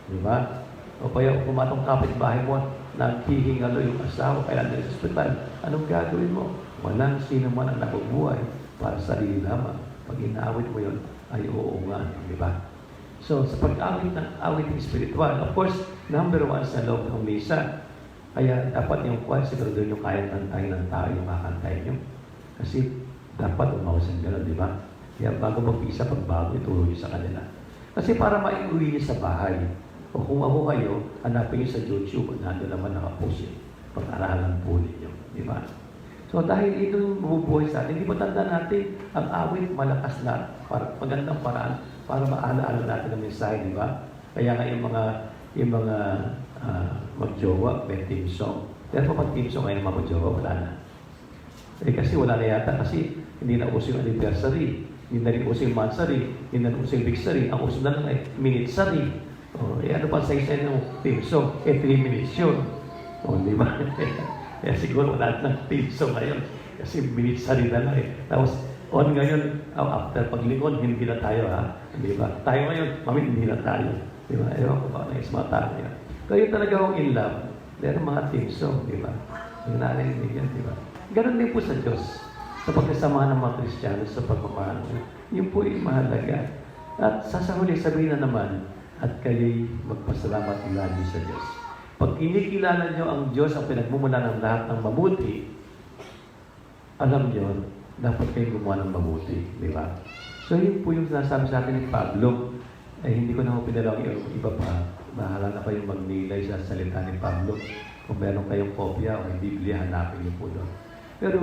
S2: Diba? O kaya kumatong kapitbahay mo, naghihingalo yung asawa, kaya nandun sa ospital, anong gagawin mo? Walang sino man ang nabubuhay para sa sarili lamang. Pag inaawit mo yun, ay oo nga. Diba? So, sa pag-awit ng awiting spiritual, of course, number one sa loob ng misa. Kaya dapat yung kwan, siguro doon yung kaya kantahin ng tao yung kakantahin nyo. Kasi dapat umawasan gano'n, di ba? Kaya bago mag-isa, pagbago, ituro nyo sa kanila. Kasi para maiuwi nyo sa bahay, o kung ako kayo, hanapin nyo sa YouTube, nandun naman nakapost yun. Pag-aralan po ninyo, di ba? So dahil ito yung bubuhay sa atin, di ba tanda natin, ang awit malakas na, magandang paraan, para maalaala natin ang mensahe, di ba? Kaya nga yung mga magjowa, may team song. Pero pag team song ngayon mga magjowa, wala na. Kasi wala na yata, kasi hindi na uso yung anniversary. Hindi na rin uso yung monthsary, hindi na rin uso yung weeksary. Ang uso na lang ay minutesary. Ano pa sa isa ng team song? 3 minutes yun. Di ba? Kaya siguro wala ng team song ngayon. Kasi minutesary na lang eh. Tapos, on ngayon, after paglingon, hindi na tayo ha. Di ba? Tayo ngayon, hindi na tayo. Di ba? Ewan ko ba na ismata ngayon. Kayo talaga akong in love. Meron mga team song, di ba? Yung narinig yan, di ba? Ganon din po sa Diyos. Sa pagkasama ng mga Kristiyano sa pagmamahal. Yun po yung mahalaga. At sasahuli sabihin na naman, at kayo'y magpasalamat lagi sa Diyos. Pag kinikilala nyo ang Diyos ang pinagmumula ng lahat ng mabuti, alam nyo, dapat kayong gumawa ng mabuti. Di ba? So yun po yung sinasabi sa atin ni Pablo. Hindi ko na po pinalaw yung iba pa. Bahala na kayong magnilay sa salita ni Pablo. Kung meron kayong kopya o hindi, Biblia, hanapin niyo po doon. Pero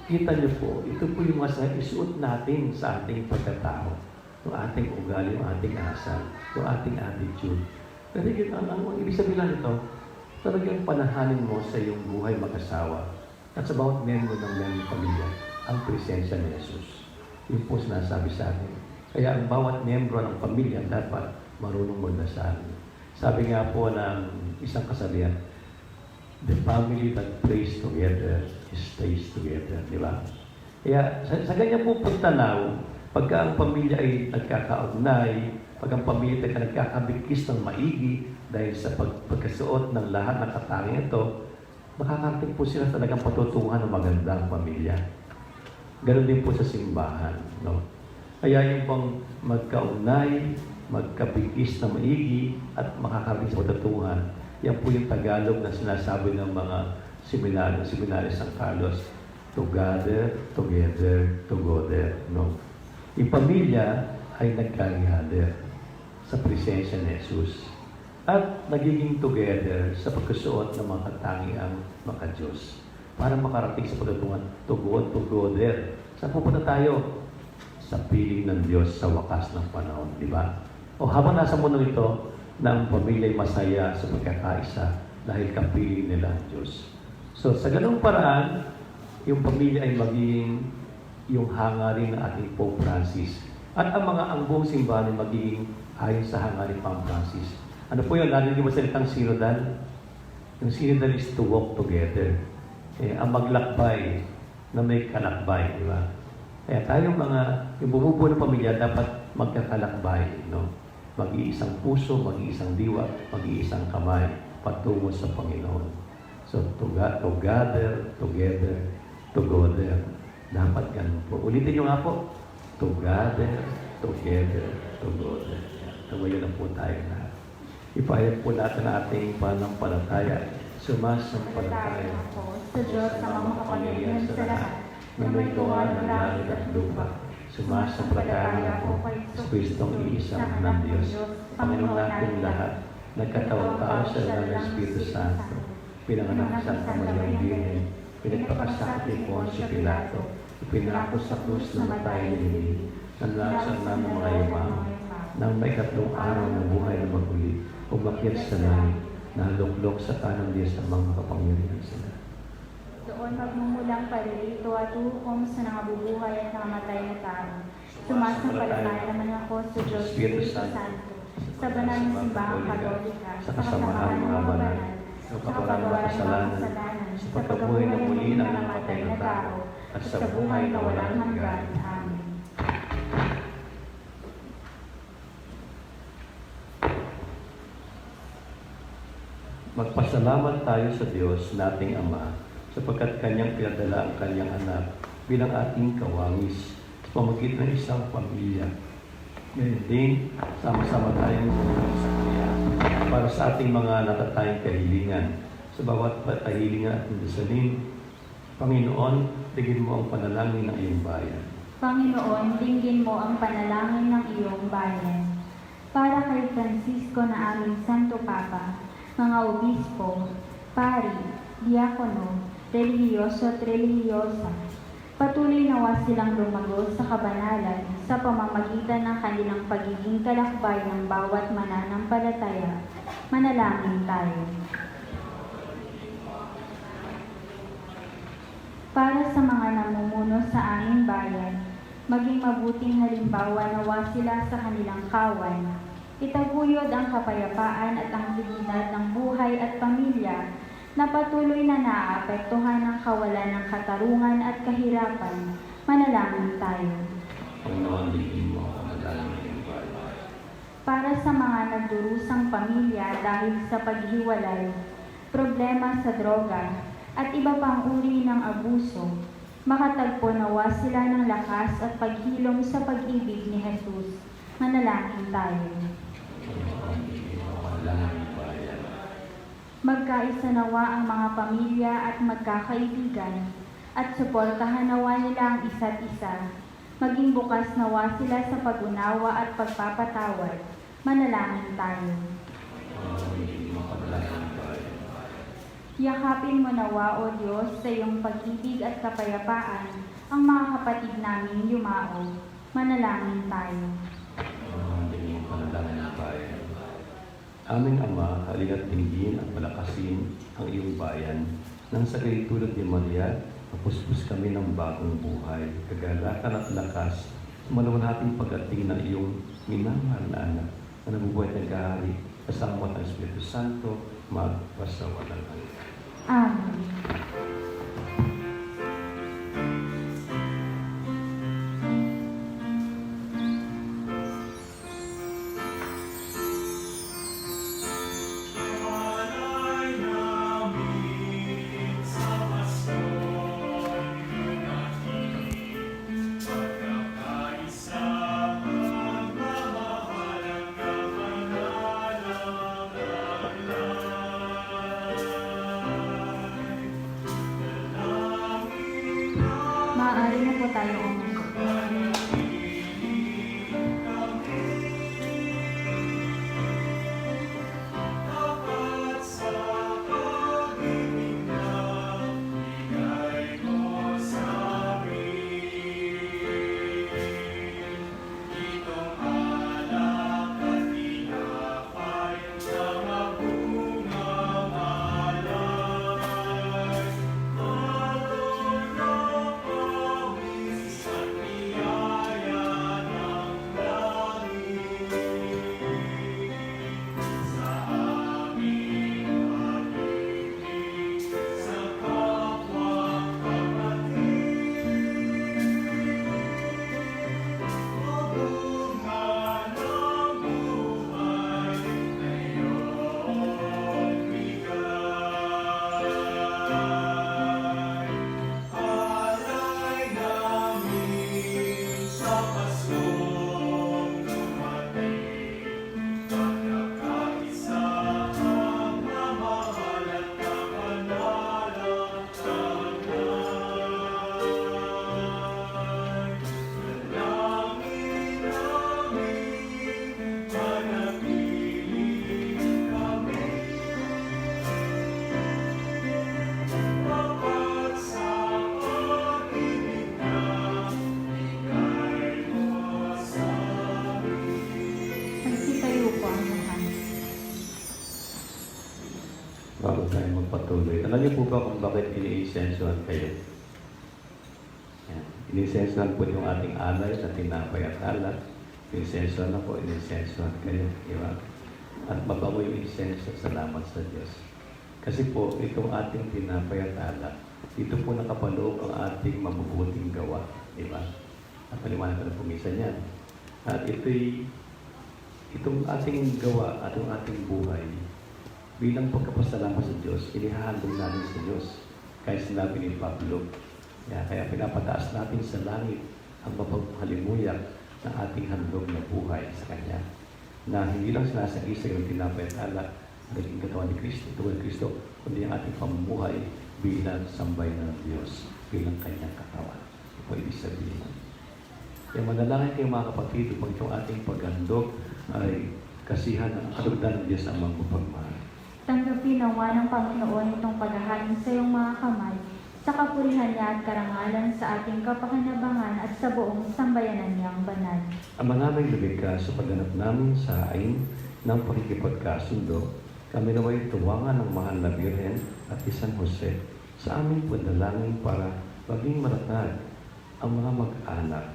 S2: kita niyo po, ito po yung mga isuot natin sa ating pagkatao. Yung ating ugali, yung ating asal, yung ating attitude. Pero yun, ang ibig sabihin lang ito, talagang panahanin mo sa iyong buhay mag-asawa at sa bawat member ng pamilya ang presensya ni Jesus. Yun po sinasabi sa atin. Kaya ang bawat membro ng pamilya dapat marunong magdasal. Sabi nga po ng isang kasabihan, the family that prays together stays together. Di ba? Kaya sa ganyan po pagtanaw, pagka ang pamilya ay nagkakaugnay, pag ang pamilya ay nagkakabigkis ng maigi dahil sa pagkasuot ng lahat ng katangian ito, makakarating po sila talagang patutungan ng magandang pamilya. Ganon din po sa simbahan. No? Kaya yung pang magkaugnay, magkabigkis ng maigi, at makakarating sa patutungan, yan po yung Tagalog na sinasabi ng mga seminaryo San Carlos, together, together. No? Yung pamilya ay nagkalihader sa presensya ni Jesus at nagiging together sa pagkasuot ng mga katangiang maka-Diyos para makarating sa pagkatungan together. Saan pupunta tayo? Sa piling ng Diyos sa wakas ng panahon, di ba? O habang nasa mundo ito, na ang pamilya ay masaya sa pagkakaisa dahil kapiling nila ang Diyos. So sa ganung paraan, yung pamilya ay magiging yung hangarin ng ating Pope Francis. At ang buong simbahan ay magiging ayon sa hangarin Pope Francis. Ano po yun? Narinig mo salitang synodal? Yung synodal is to walk together. Ang maglakbay na may kalakbay, di ba? Kaya tayong yung bumubuo ng pamilya dapat magkakalakbay, no? Mag-iisang puso, mag-iisang diwa, mag-iisang kamay, patungo sa Panginoon. So, together. Dapat ganun po. Ulitin nyo nga po. Together. Tumayo na po tayo lahat. Ipahayag po natin ang ating pananampalataya. Sumasampalataya
S1: ako sa Diyos na makapangyarihan sa lahat,
S2: na may gawa ng langit at lupa. Sumasampalataya ako sa Kristong iisang ng Diyos, Panginoon nating lahat, nagkatawang-tao sa ng Espiritu Santo, pinanganak sa Pamalyang Birhen, pinagpakasakit ni Poncio Pilato, ipinako sa krus na matay ni nanlasan na ng mga yamang, nang may katlong araw na buhay na maguli, umakyat sa langit, naluklok sa kanang Diyos ang mga kapangyarihan sila.
S1: Doon magmumulang paririto at hukom sa nangabubuhay at nangamatay na tao. Sumasampalataya naman ako sa Diyos Espiritu Santo, sa banal na simbahang katolika,
S2: sa kasamahan ng mga banal, sa kapatawaran ng kasalanan, sa pagkabuhay na muli ng namatay na tao, at sa buhay na walang hanggan.
S1: Amen.
S2: Magpasalamat tayo sa Diyos nating Ama sapagkat Kanyang pinadala ang Kanyang anak bilang ating kawangis sa pamagitan ng isang pamilya. Ngayon din, sama-sama tayong sumunod sa Kanya para sa ating mga natatayang kahilingan. Sa bawat kahilingan at dasalin, Panginoon, digin mo ang panalangin ng iyong bayan.
S1: Panginoon, dinggin mo ang panalangin ng iyong bayan. Para kay Francisco na aming Santo Papa, mga obispo, pari, diakono, relihiyoso at relihiyosa, patuloy nawa silang lumago sa kabanalan sa pamamagitan ng kanilang pagiging kalakbay ng bawat mananampalataya. Manalangin tayo. Para sa mga namumuno sa aming bayan, maging mabuting halimbawa nawa sila sa kanilang kawan. Itaguyod ang kapayapaan at ang dignidad ng buhay at pamilya na patuloy na naaapektuhan ng kawalan ng katarungan at kahirapan. Manalangin tayo.
S2: Panginoon, digin mo ang panalangin ng iyong bayan.
S1: Para sa mga nagdurusang pamilya dahil sa paghiwalay, problema sa droga, at iba pang uri ng abuso, makatagpo nawa sila ng lakas at paghilom sa pag-ibig ni Jesus. Manalangin tayo. Magkaisa nawa ang mga pamilya at magkakaibigan at suportahan nawa nila ang isa't isa Maging bukas nawa sila sa pag-unawa at pagpapatawad. Manalangin tayo.
S2: Aming makapanalangin tayo.
S1: Yakapin mo nawa, O Diyos, sa iyong pag-ibig at kapayapaan, ang mga kapatid naming yumao. Manalangin tayo.
S2: Aming makapanalangin tayo. Aming Ama, halina't tingin at palakasin ang iyong bayan nang sa tulad ni Maria, mapuspos kami ng bagong buhay, kagalakan at lakas sa maluwalhating pagdating ng iyong minamahal na anak na nabubuhay ng kahari kasama ng Espiritu Santo magpasawalang hanggan.
S1: Amen. Maaari na po tayo umupo. Magsitayo po ang lahat.
S2: Bago tayo magpatuloy, alam niyo po ba kung bakit ini-insensuhan kayo? Yan. Ini-insensuhan po yung ating alay na tinapay at alak. In-insensuhan na po, in-insensuhan kayo. Diba? At mabango yung insenso, salamat sa Diyos. Kasi po, itong ating tinapay at alak, dito po nakapaloob ang ating mabubuting gawa. Diba? At paliwanag ko na po minsan yan. At itong ating gawa at ang ating buhay, bilang pagkapasalamat sa Diyos, inihahandog natin sa Diyos. Kaya sinabi ni Pablo, kaya pinapataas natin sa langit ang mapaghalimuyag ng ating handog na buhay sa Kanya. Na hindi lang sinasagisa yung tinapay at alak, naging katawan ni Kristo, tungkol ni Kristo, kundi ang ating pamumuhay bilang sambay ng Diyos, bilang Kanyang katawan. Ito po ibig sabihin. Kaya manalangin kayo mga kapatid, upang itong ating paghandog ay kasihan ng kalugdan ng Diyos ang magpapagmahal.
S1: Tanggapin nawa ng Panginoon itong paghahain sa iyong mga kamay, sa kapurihan niya at karangalan sa ating kapakinabangan at sa buong sambayanan niyang banal.
S2: Ama naming lumikha sa pagganap namin sa hain ng pakikipagkasundo, kami naway tuwangan ng mahal na Birhen at ni San Jose sa aming panalangin para maging matatag ang mga mag-anak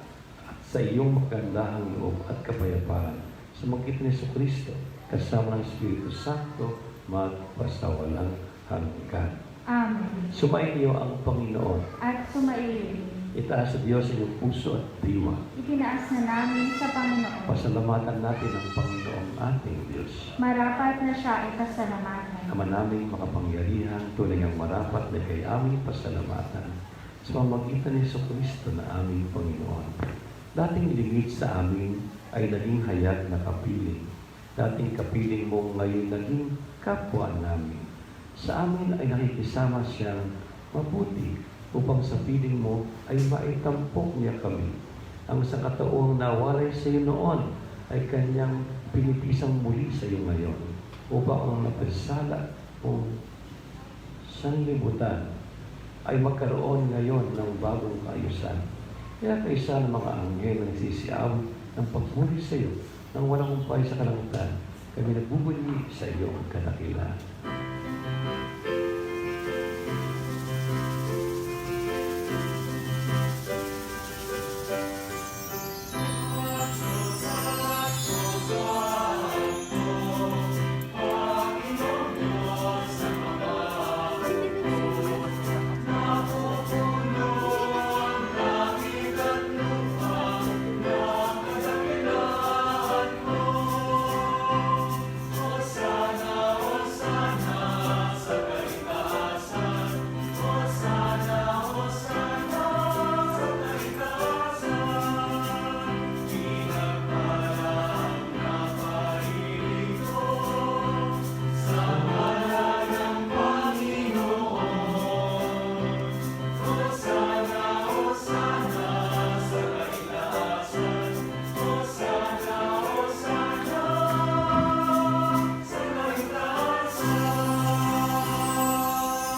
S2: at sa iyong magandahang loob at kapayapaan sa magitan ni Jesucristo kasama ng Espiritu Santo magpasawalang hanggan.
S1: Amen.
S2: Sumaiyo ang Panginoon.
S1: At sumairin.
S2: Itaas sa Diyos ang iyong puso at diwa.
S1: Itinaas na namin sa Panginoon.
S2: Pasalamatan natin ang Panginoong ating Diyos.
S1: Marapat na siya ipasalamatan.
S2: Ama naming makapangyarihan, tunay ang marapat na kay aming pasalamatan sa pamamagitan ni Jesucristo na aming Panginoon. Dating lingid sa amin ay naging hayag na kapiling. Dating kapiling mo ngayon naging kapwa namin. Sa amin ay nakikisama siyang mabuti upang sa piling mo ay maitampok niya kami. Ang sangkataong nawalay sa iyo noon ay kanyang pinipisang muli sa iyo ngayon upang ang napinsala o sanlibutan ay magkaroon ngayon ng bagong kaayusan. Kaya kaisa ng mga anghel na nagsisiaw ng pagmuli sa iyo nang walang umpay sa kalangitan, kami nagbubuli sa iyong kadakilaan.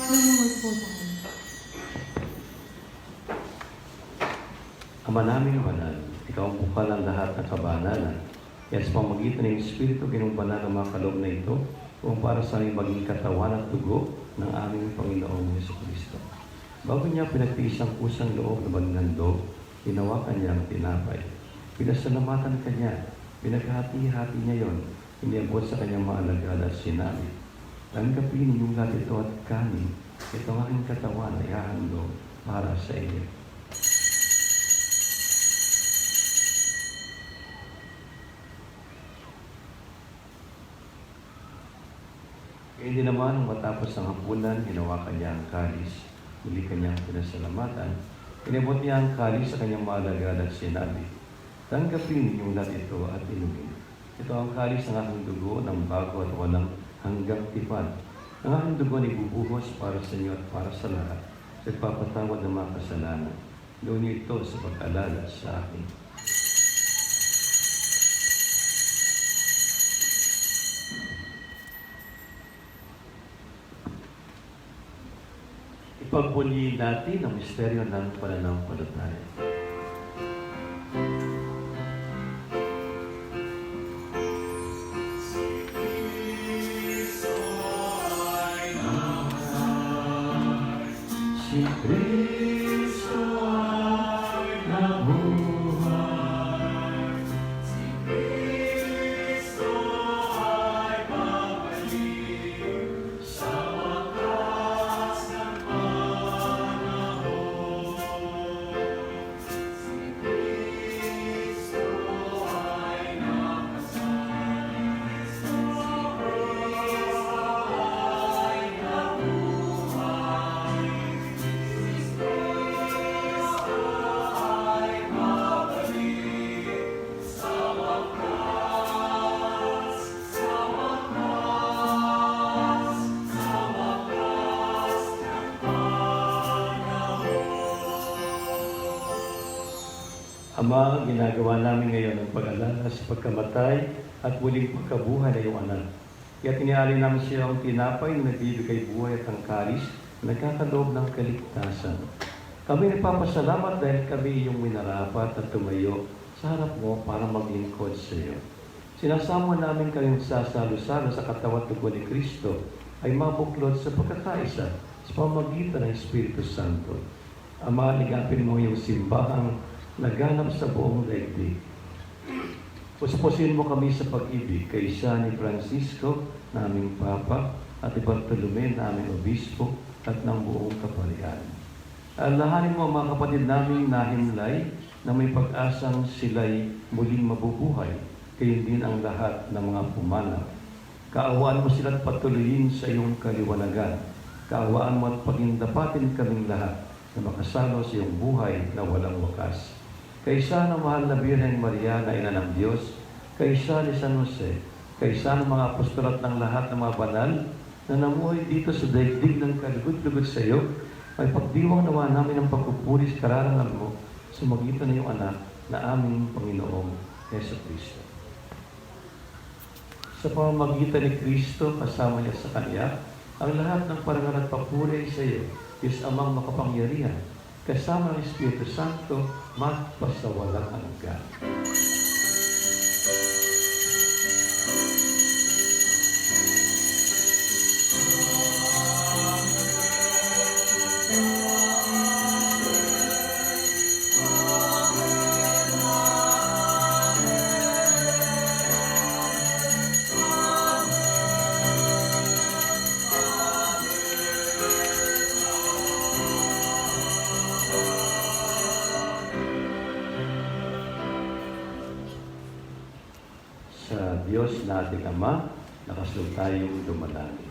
S1: Lumuhod po tayo.
S2: Ama naming banal, ikaw ang bukal ng lahat ng kabanalan. Kaya sa pamagitan ng Espiritu, ginumbana ng mga kaloob na ito, kung para sa aming maging katawan at dugo ng aming Panginoong Jesucristo. Bago niya pinagtiis ang kusang loob na magandog, hinawakan niya ang tinapay. Pinasalamatan kanya, pinaghati-hati niya yon, iniabot sa kanyang mga alagad at sinabi, tanggapin ninyong lahat ito at kanin, ito ang aking katawan na ihahandog para sa inyo. Hindi naman matapos ang hapunan, hinawakan niya ang kalis. Muli kanyang pinasalamatan. Inabot niya ang kalis sa kanyang mga alagad at sinabi, tanggapin ninyong lahat ito at inumin. Ito ang kalis ng aking dugo ng bago at walang hanggang tipan. Ang aking dugo ay bubuhos para sa inyo at para sa lahat sa pagpapatawad ng mga kasalanan. Gawin niyo ito sa pag-alala sa akin. Ipagbunyi natin ang misteryo ng pananampalataya. Si Kristo ay nabuhay. Si Kristo ay babalik sa wakas ng panahon. Si Kristo ay nakasalig. Si Kristo ay nabuhay. Ama, ginagawa namin ngayon ang pag-alala sa pagkamatay at muling pagkabuhay na iyong anak. Kaya tinialin namin siya ang tinapay na nagbibigay buhay at ang kalis na nagkakaloob ng kaligtasan. Kami nagpapasalamat dahil kami iyong minarapat at tumayo sa harap mo para maglingkod sa iyo. Sinasama namin kayong sasalo-salo sa katawan at dugo ni Kristo ay mabuklod sa pagkakaisa sa pamagitan ng Espiritu Santo. Ama, ligapin mo yung simbahang naganap sa buong daigdig. Puspusin mo kami sa pag-ibig kay San Francisco, naming Papa, at ni Bartolome, naming Obispo, at ng buong kapalian. Alahanin mo ang mga kapatid naming nahimlay na may pag-asang sila'y muling mabubuhay, kayo din ang lahat ng mga pumanaw. Kaawaan mo sila't patuloyin sa iyong kaliwanagan. Kaawaan mo at pagindapatin kaming lahat na makasalo sa iyong buhay na walang wakas. Kaysa ng mahal na Birhen Maria na ina ng Diyos, kaysa ni San Jose, kaysa ng mga apostolat ng lahat ng mga banal na namuhay dito sa daigdig ng kalugod-lugod sa iyo, ay pagdiwang nawa namin ang pagpupuri sa kararangal mo sa magitan ng iyong anak na aming Panginoong Jesucristo. Sa pamamagitan ni Kristo, kasama niya sa Kanya, ang lahat ng parangal at papuri sa iyo, Diyos Amang makapangyarihan, kasama ng Espiritu Santo, magpasawalang hanggan. Sa Diyos nating Ama, nakasunod tayong dumalangin.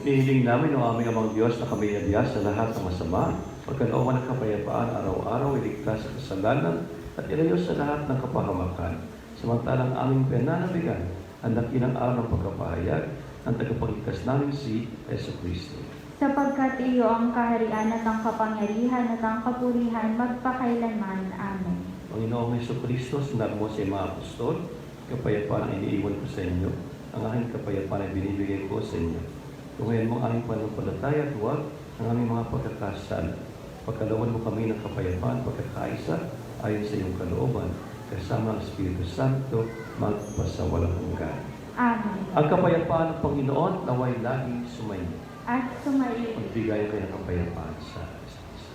S2: Hinihiling namin ang aming amang Diyos na kami nabiyas sa lahat ng masama, pagkalooban ng kapayapaan araw-araw, iligtas sa kasalanan at ilayo sa lahat ng kapahamakan. Samantalang aming pinanabigan ang dakilang araw ng pagkapahayag ng tagapagligtas namin si Jesucristo.
S1: Sapagkat iyo ang kaharian at ang kapangyarihan at ang kapurihan magpakailanman. Amen.
S2: Panginoong Jesucristo, sinabi mo sa mga apostol, kapayapaan ang iniiwan ko sa inyo, ang aking kapayapaan ay binibigay ko sa inyo. Tungayan mo ang aming pananampalataya at huwag ang aming mga pagkakasala. Pagkalooban mo kami ng kapayapaan, pagkakaisa, ayon sa iyong kalooban, kasama ang Espiritu Santo, magpasawalang hanggan.
S1: Amen.
S2: Ang kapayapaan ng Panginoon, naway laging sumainyo.
S1: At sumainyo.
S2: Magbigay kayo ng kapayapaan sa isa't isa.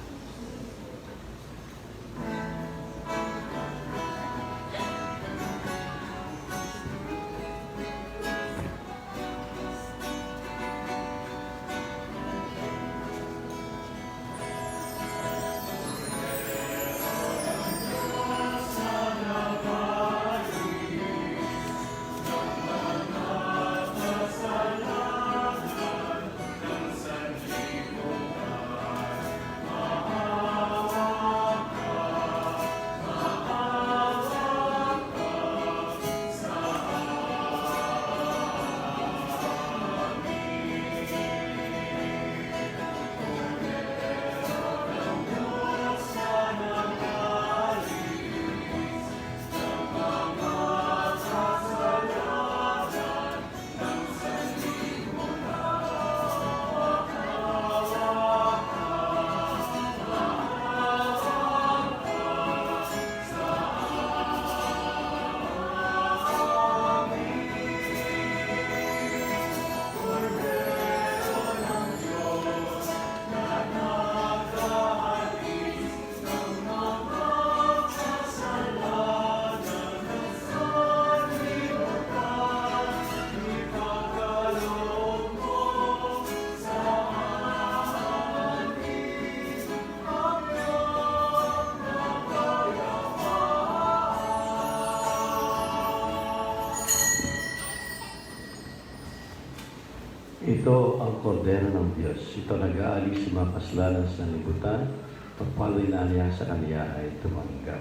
S2: Ito ang kordero ng Diyos. Ito nag-aalis sa mga kasalanan sa libutan. Pagpaloy na niya sa kanya ay tumanggap.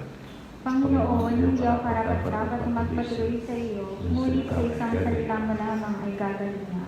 S1: Panginoon, hindi ako karapat-dapat na magpatuloy sa iyo, ngunit sa isang salita mo lamang ay gagaling na.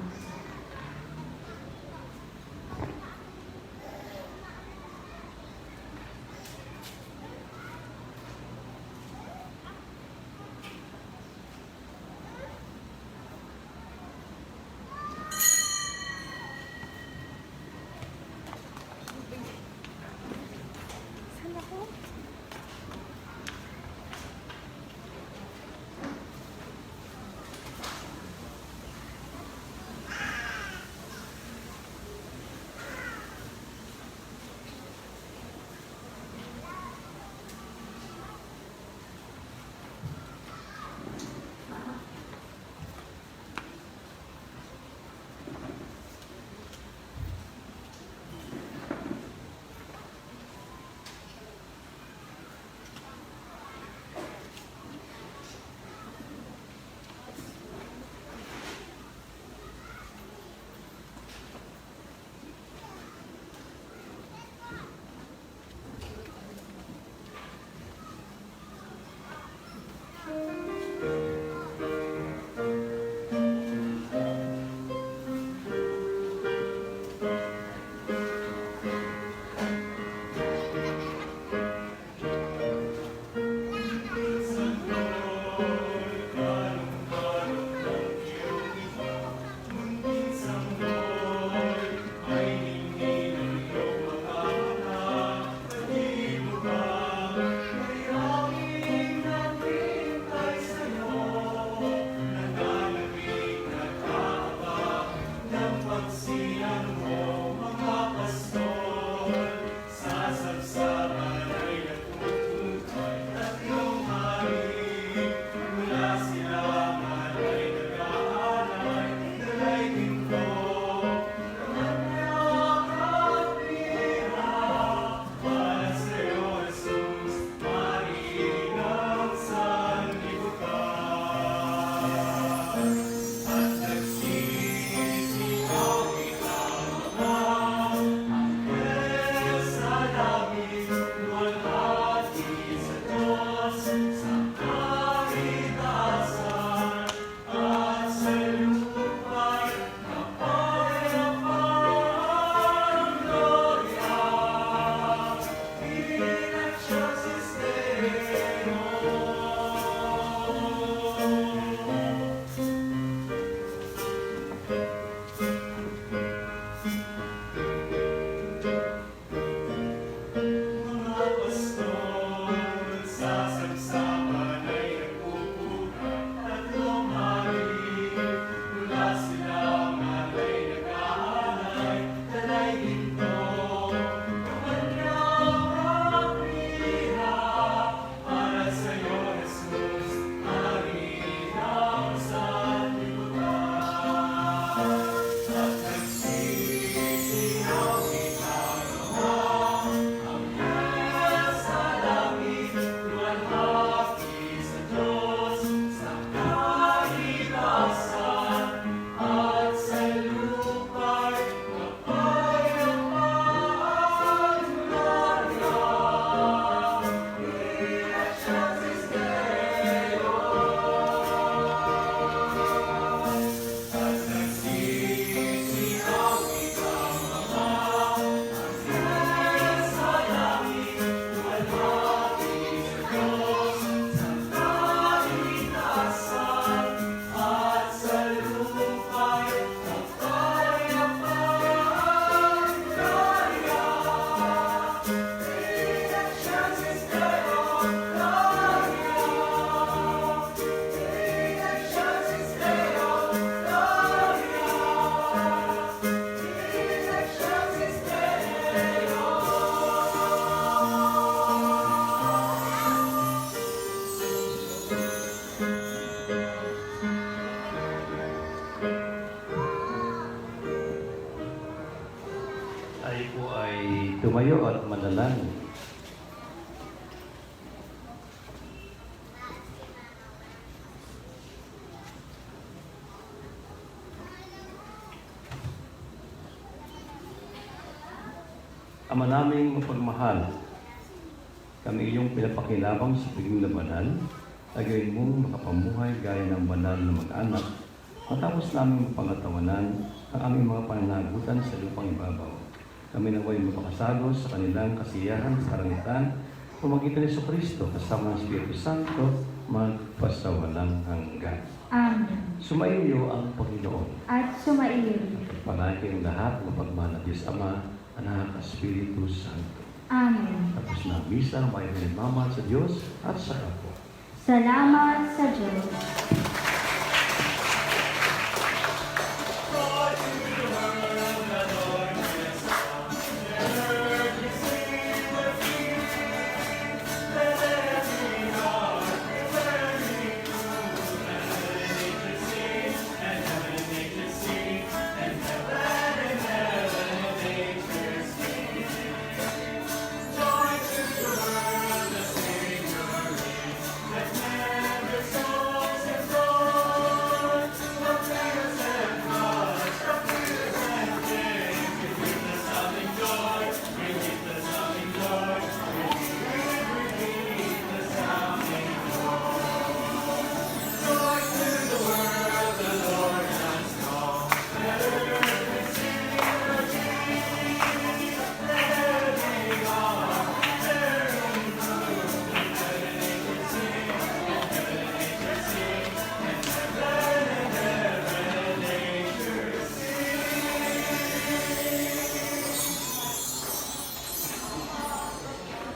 S2: tumayo at manalangin. Ama naming mapagmahal, kami iyong pinapakinabang sa piging na banal, tagayin mong makapamuhay gaya ng banal na mag-anak, matapos naming mapangatawanan ang aming mga pananagutan sa lupang ibabaw. Kami naway mapakasalo sa kanilang kasiyahan sa karangitan, pumagitan ni Kristo kasama ng Espiritu Santo, magpasawalang hanggan.
S1: Amen.
S2: Sumainyo ang Panginoon.
S1: At sumaiyo.
S2: Panahin kayong lahat ng pagmana ng Diyos Ama, Anak, Espiritu Santo.
S1: Amen.
S2: Tapos na ang misa, may minamahal sa Diyos at sa kapwa.
S1: Salamat sa Diyos.